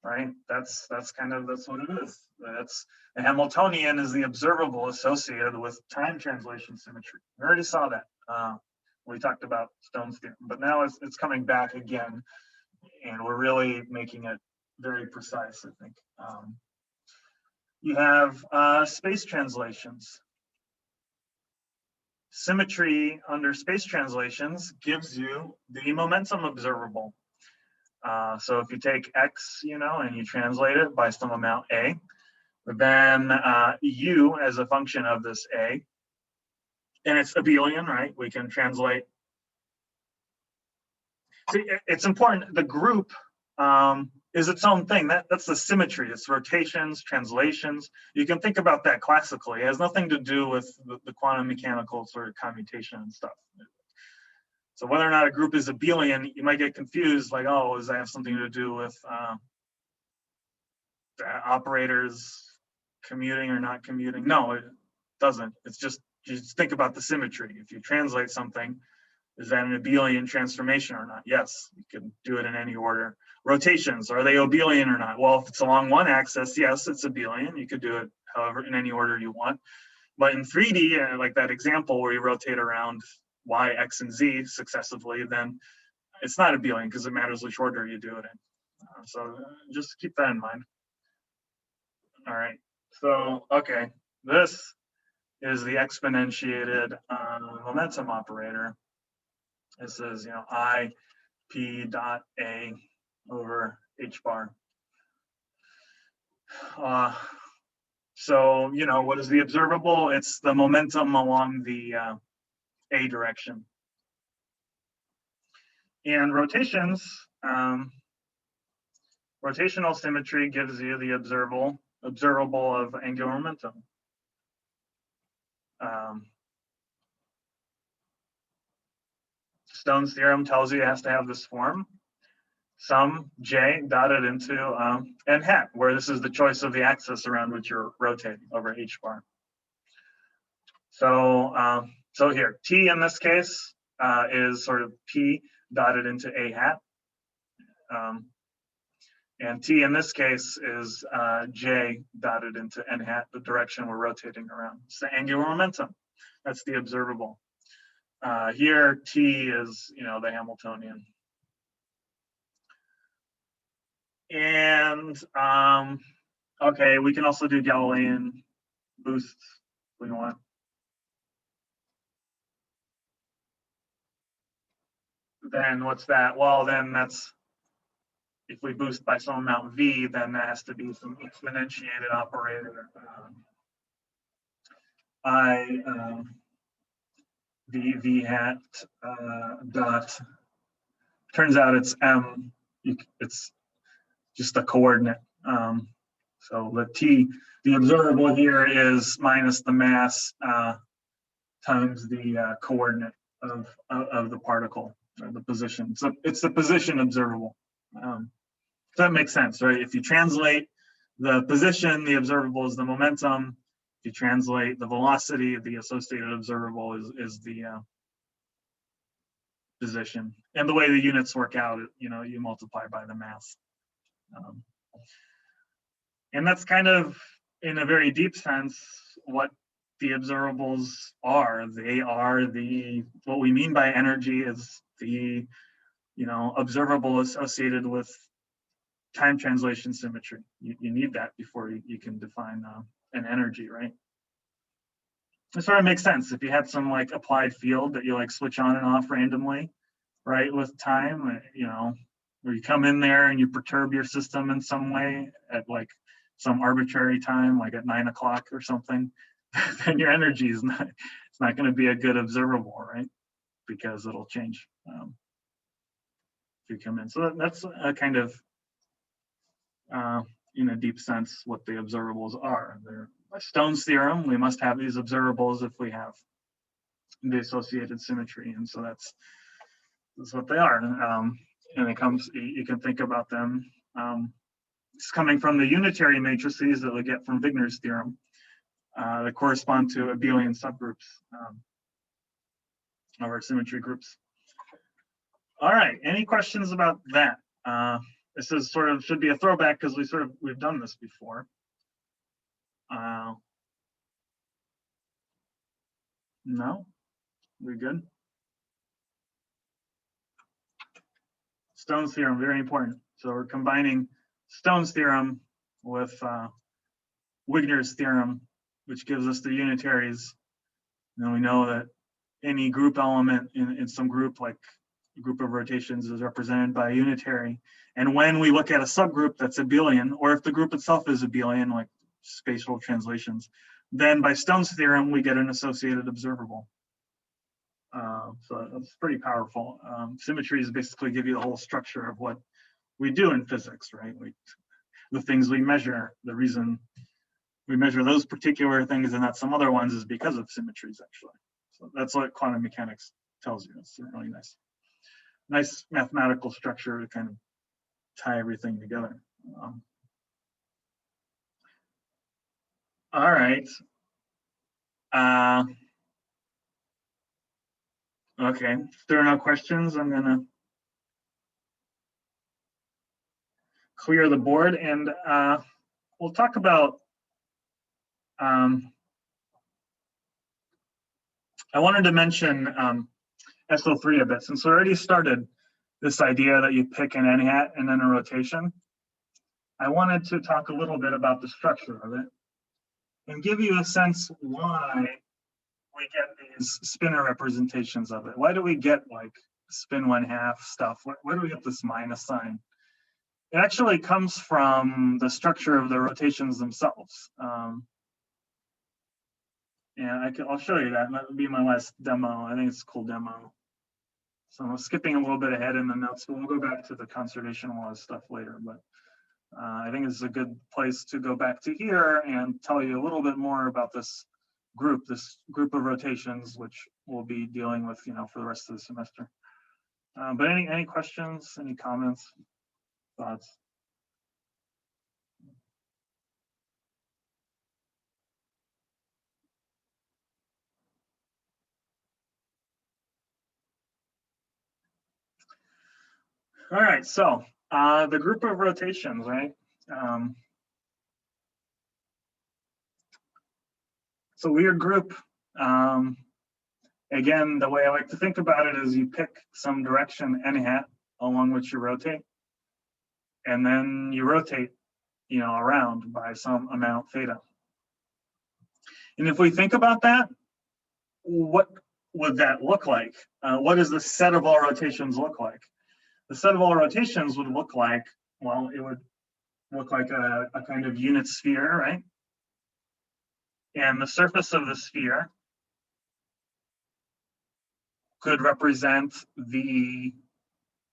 right? That's what it is. That's the Hamiltonian is the observable associated with time translation symmetry. We already saw that. We talked about Stone's theorem, but now it's coming back again, and we're really making it very precise, I think. You have space translations. Symmetry under space translations gives you the momentum observable. So if you take X, you know, and you translate it by some amount A, then U as a function of this A, and it's abelian, right? We can translate. See, it's important. The group is its own thing. That's the symmetry. It's rotations, translations. You can think about that classically. It has nothing to do with the quantum mechanical sort of commutation and stuff. So whether or not a group is abelian, you might get confused, like, oh, does that have something to do with operators commuting or not commuting? No, it doesn't. It's just, you just think about the symmetry. If you translate something, is that an abelian transformation or not? Yes, you can do it in any order. Rotations, are they abelian or not? Well, if it's along one axis, yes, it's abelian. You could do it however in any order you want. But in 3D, like that example where you rotate around Y, X, and Z successively, then it's not abelian because it matters which order you do it in. So just keep that in mind. All right, so, okay, this is the exponentiated momentum operator. This is, you know, I P dot A over H bar. So, you know, what is the observable? It's the momentum along the A direction. And rotations, rotational symmetry gives you the observable of angular momentum. Stone's theorem tells you it has to have this form, some J dotted into n hat, where this is the choice of the axis around which you're rotating over H bar. So, so here, T in this case is sort of P dotted into A hat. And T in this case is J dotted into n hat, the direction we're rotating around. It's the angular momentum. That's the observable. Here, T is, you know, the Hamiltonian. And okay, we can also do Galilean boosts if we want. Then what's that? Well, then that's, if we boost by some amount V, then that has to be some exponentiated operator. V hat dot, turns out it's M, it's just a coordinate. So the T, the observable here is minus the mass times the coordinate of the particle, or the position. So it's the position observable. So that makes sense, right? If you translate the position, the observable is the momentum. If you translate the velocity, the associated observable is the position. And the way the units work out, you know, you multiply by the mass. And that's kind of, in a very deep sense, what the observables are. They are what we mean by energy is the, you know, observable associated with time translation symmetry. You need that before you can define an energy, right? It sort of makes sense. If you had some like applied field that you like switch on and off randomly, right, with time, you know, where you come in there and you perturb your system in some way at like some arbitrary time, like at 9 o'clock or something, then your energy is not, it's not going to be a good observable, right? Because it'll change if you come in. So that's a kind of, in a deep sense, what the observables are. They're by Stone's theorem, we must have these observables if we have the associated symmetry. And so that's what they are. And it comes, you can think about them. It's coming from the unitary matrices that we get from Wigner's theorem that correspond to abelian subgroups of our symmetry groups. All right, any questions about that? This is sort of, should be a throwback because we've done this before. No, we're good. Stone's theorem, very important. So we're combining Stone's theorem with Wigner's theorem, which gives us the unitaries. And we know that any group element in some group, like a group of rotations, is represented by a unitary. And when we look at a subgroup that's abelian, or if the group itself is abelian, like spatial translations, then by Stone's theorem, we get an associated observable. So that's pretty powerful. Symmetries basically give you the whole structure of what we do in physics, right? The things we measure, the reason we measure those particular things and not some other ones is because of symmetries, actually. So that's what quantum mechanics tells you. It's really nice mathematical structure to kind of tie everything together. All right. Okay, if there are no questions, I'm gonna clear the board and we'll talk about, I wanted to mention SO3 a bit, since we already started this idea that you pick an n hat and then a rotation. I wanted to talk a little bit about the structure of it and give you a sense why we get these spinor representations of it. Why do we get like spin 1/2 stuff? Where do we get this minus sign? It actually comes from the structure of the rotations themselves. And I'll show you that, and that would be my last demo. I think it's a cool demo. So I'm skipping a little bit ahead in the notes, but we'll go back to the conservation laws stuff later. But I think it's a good place to go back to here and tell you a little bit more about this group of rotations, which we'll be dealing with, you know, for the rest of the semester. But any questions, any comments, thoughts? All right, so the group of rotations, right? It's a weird group. Again, the way I like to think about it is you pick some direction n hat along which you rotate, and then you rotate, you know, around by some amount theta. And if we think about that, what would that look like? What does the set of all rotations look like? The set of all rotations would look like, well, it would look like a kind of unit sphere, right? And the surface of the sphere could represent the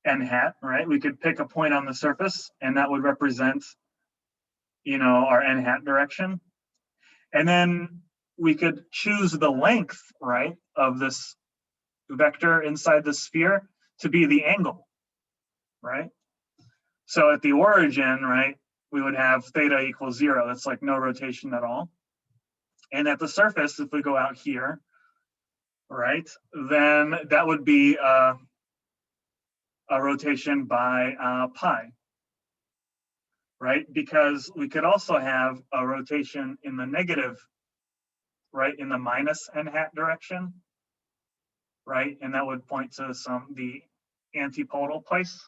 n hat, right? We could pick a point on the surface and that would represent, you know, our n hat direction. And then we could choose the length, right, of this vector inside the sphere to be the angle, right? So at the origin, right, we would have theta equals 0. That's like no rotation at all. And at the surface, if we go out here, right, then that would be a rotation by pi, right? Because we could also have a rotation in the negative, right, in the minus n hat direction, right? And that would point to the antipodal place,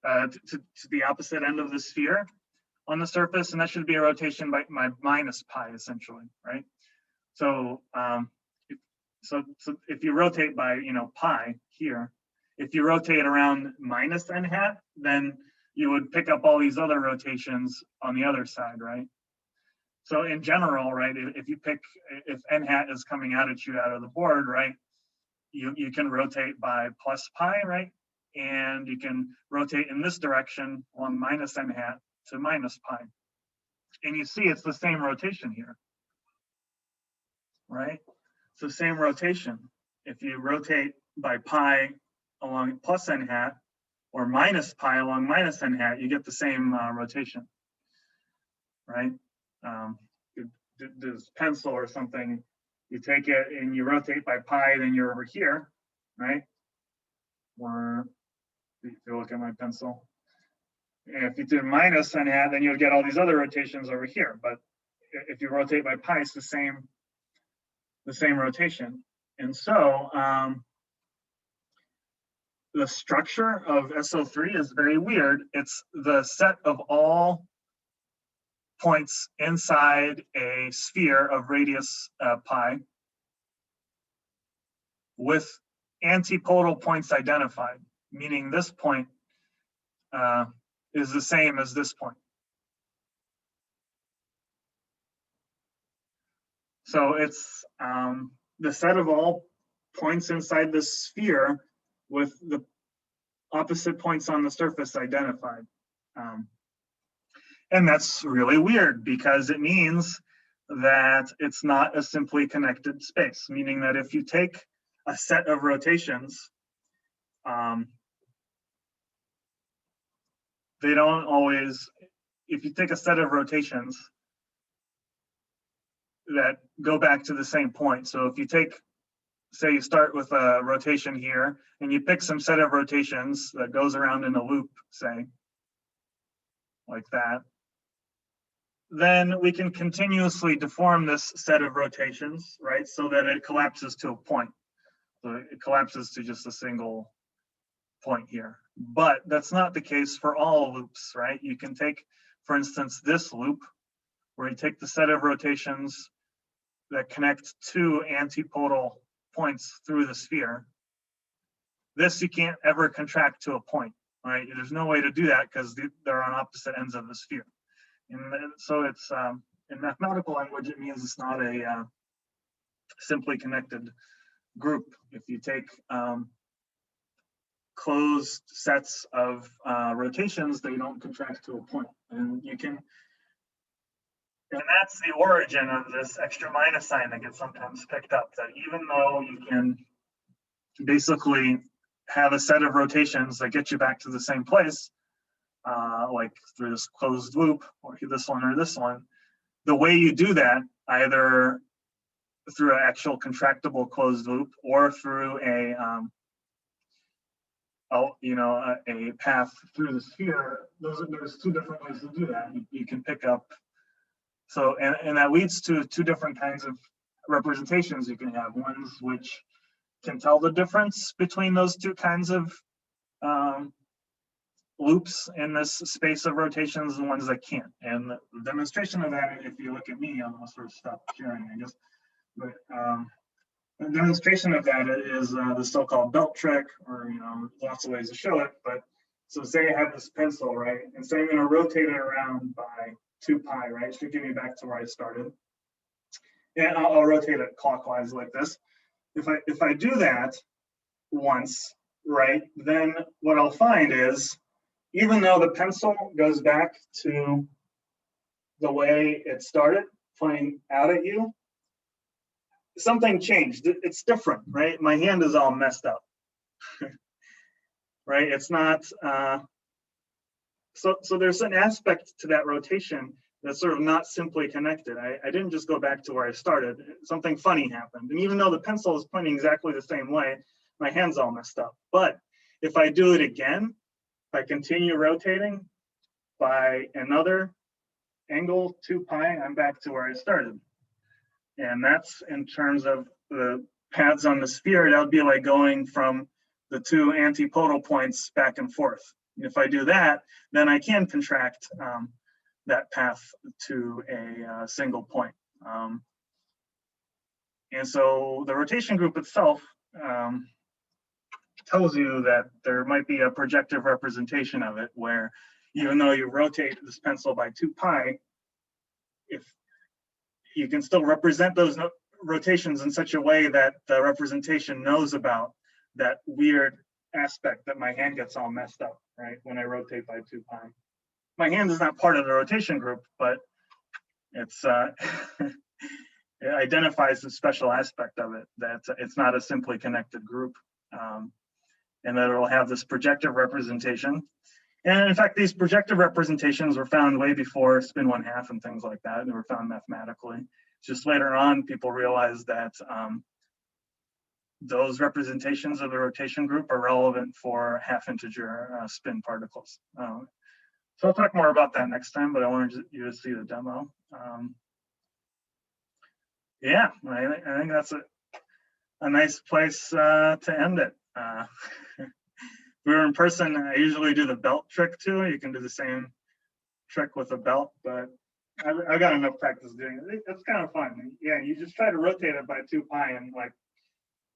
to the opposite end of the sphere on the surface, and that should be a rotation by minus pi, essentially, right? So, so if you rotate by, pi here, if you rotate around minus n hat, then you would pick up all these other rotations on the other side, right? So in general, right, if n hat is coming out at you out of the board, right, you can rotate by plus pi, right? And you can rotate in this direction along minus n hat to minus pi. And you see it's the same rotation here, right? It's the same rotation. If you rotate by pi along plus n hat or minus pi along minus n hat, you get the same rotation, right? This pencil or something, you take it and you rotate by pi, then you're over here, right? Or if you look at my pencil, and if you do minus n hat, then you'll get all these other rotations over here. But if you rotate by pi, it's the same rotation. And so the structure of SO3 is very weird. It's the set of all points inside a sphere of radius pi with antipodal points identified, meaning this point is the same as this point. So it's the set of all points inside the sphere with the opposite points on the surface identified. And that's really weird because it means that it's not a simply connected space, meaning that if you take a set of rotations, they don't always, if you take a set of rotations that go back to the same point. So if you take, say you start with a rotation here and you pick some set of rotations that goes around in a loop, say, like that, then we can continuously deform this set of rotations, right? So that it collapses to a point. So it collapses to just a single point here. But that's not the case for all loops, right? You can take, for instance, this loop, where you take the set of rotations that connect two antipodal points through the sphere. This you can't ever contract to a point, right? There's no way to do that because they're on opposite ends of the sphere. And so it's, in mathematical language, it means it's not a simply connected group. If you take closed sets of rotations, they don't contract to a point. And you can, and that's the origin of this extra minus sign that gets sometimes picked up, that even though you can basically have a set of rotations that get you back to the same place, like through this closed loop, or this one or this one, the way you do that, either through an actual contractible closed loop or through a path through the sphere, there's two different ways to do that. You can pick up, so, and that leads to two different kinds of representations you can have. Ones which can tell the difference between those two kinds of loops in this space of rotations, and ones that can't. And the demonstration of that, if you look at me, I'm gonna sort of stop sharing, I guess. But the demonstration of that is the so-called belt trick, or lots of ways to show it. But so say I have this pencil, right, and say I'm going to rotate it around by 2 pi, right? Should get me back to where I started. And I'll rotate it clockwise like this. If I do that once, right, then what I'll find is, even though the pencil goes back to the way it started, pointing out at you, something changed. It's different, right? My hand is all messed up, right? It's not So there's an aspect to that rotation that's sort of not simply connected. I didn't just go back to where I started. Something funny happened. And even though the pencil is pointing exactly the same way, my hand's all messed up. But if I do it again, if I continue rotating by another angle 2 pi, I'm back to where I started. And that's in terms of the paths on the sphere. That would be like going from the two antipodal points back and forth. If I do that, then I can contract that path to a single point. And so the rotation group itself tells you that there might be a projective representation of it, where even though you rotate this pencil by 2 pi, if you can still represent those rotations in such a way that the representation knows about that weird aspect that my hand gets all messed up, right, when I rotate by 2 pi. My hand is not part of the rotation group, but it's it identifies the special aspect of it, that it's not a simply connected group, and that it'll have this projective representation. And in fact, these projective representations were found way before spin 1/2 and things like that. They were found mathematically. Just later on, people realized that those representations of the rotation group are relevant for half-integer spin particles. So I'll talk more about that next time, but I wanted you to see the demo. Yeah, I think that's a nice place to end it. If we were in person, I usually do the belt trick too. You can do the same trick with a belt, but I got enough practice doing it. It's kind of fun. Yeah, you just try to rotate it by 2 pi and like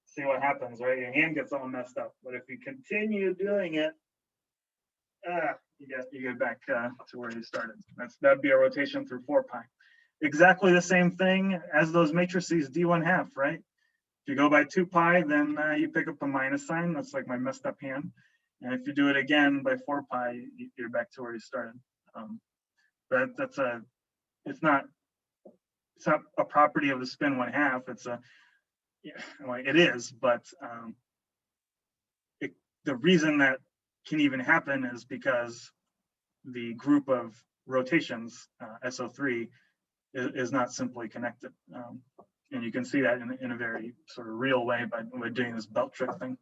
see what happens, right? Your hand gets all messed up, but if you continue doing it, you get back to where you started. That'd be a rotation through 4 pi. Exactly the same thing as those matrices d1/2, right? If you go by 2 pi, then you pick up a minus sign. That's like my messed up hand. And if you do it again by 4 pi, you're back to where you started. But it's not a property of the spin 1/2. It's it is, but the reason that can even happen is because the group of rotations, SO3, is not simply connected. And you can see that in a very sort of real way by doing this belt trick thing.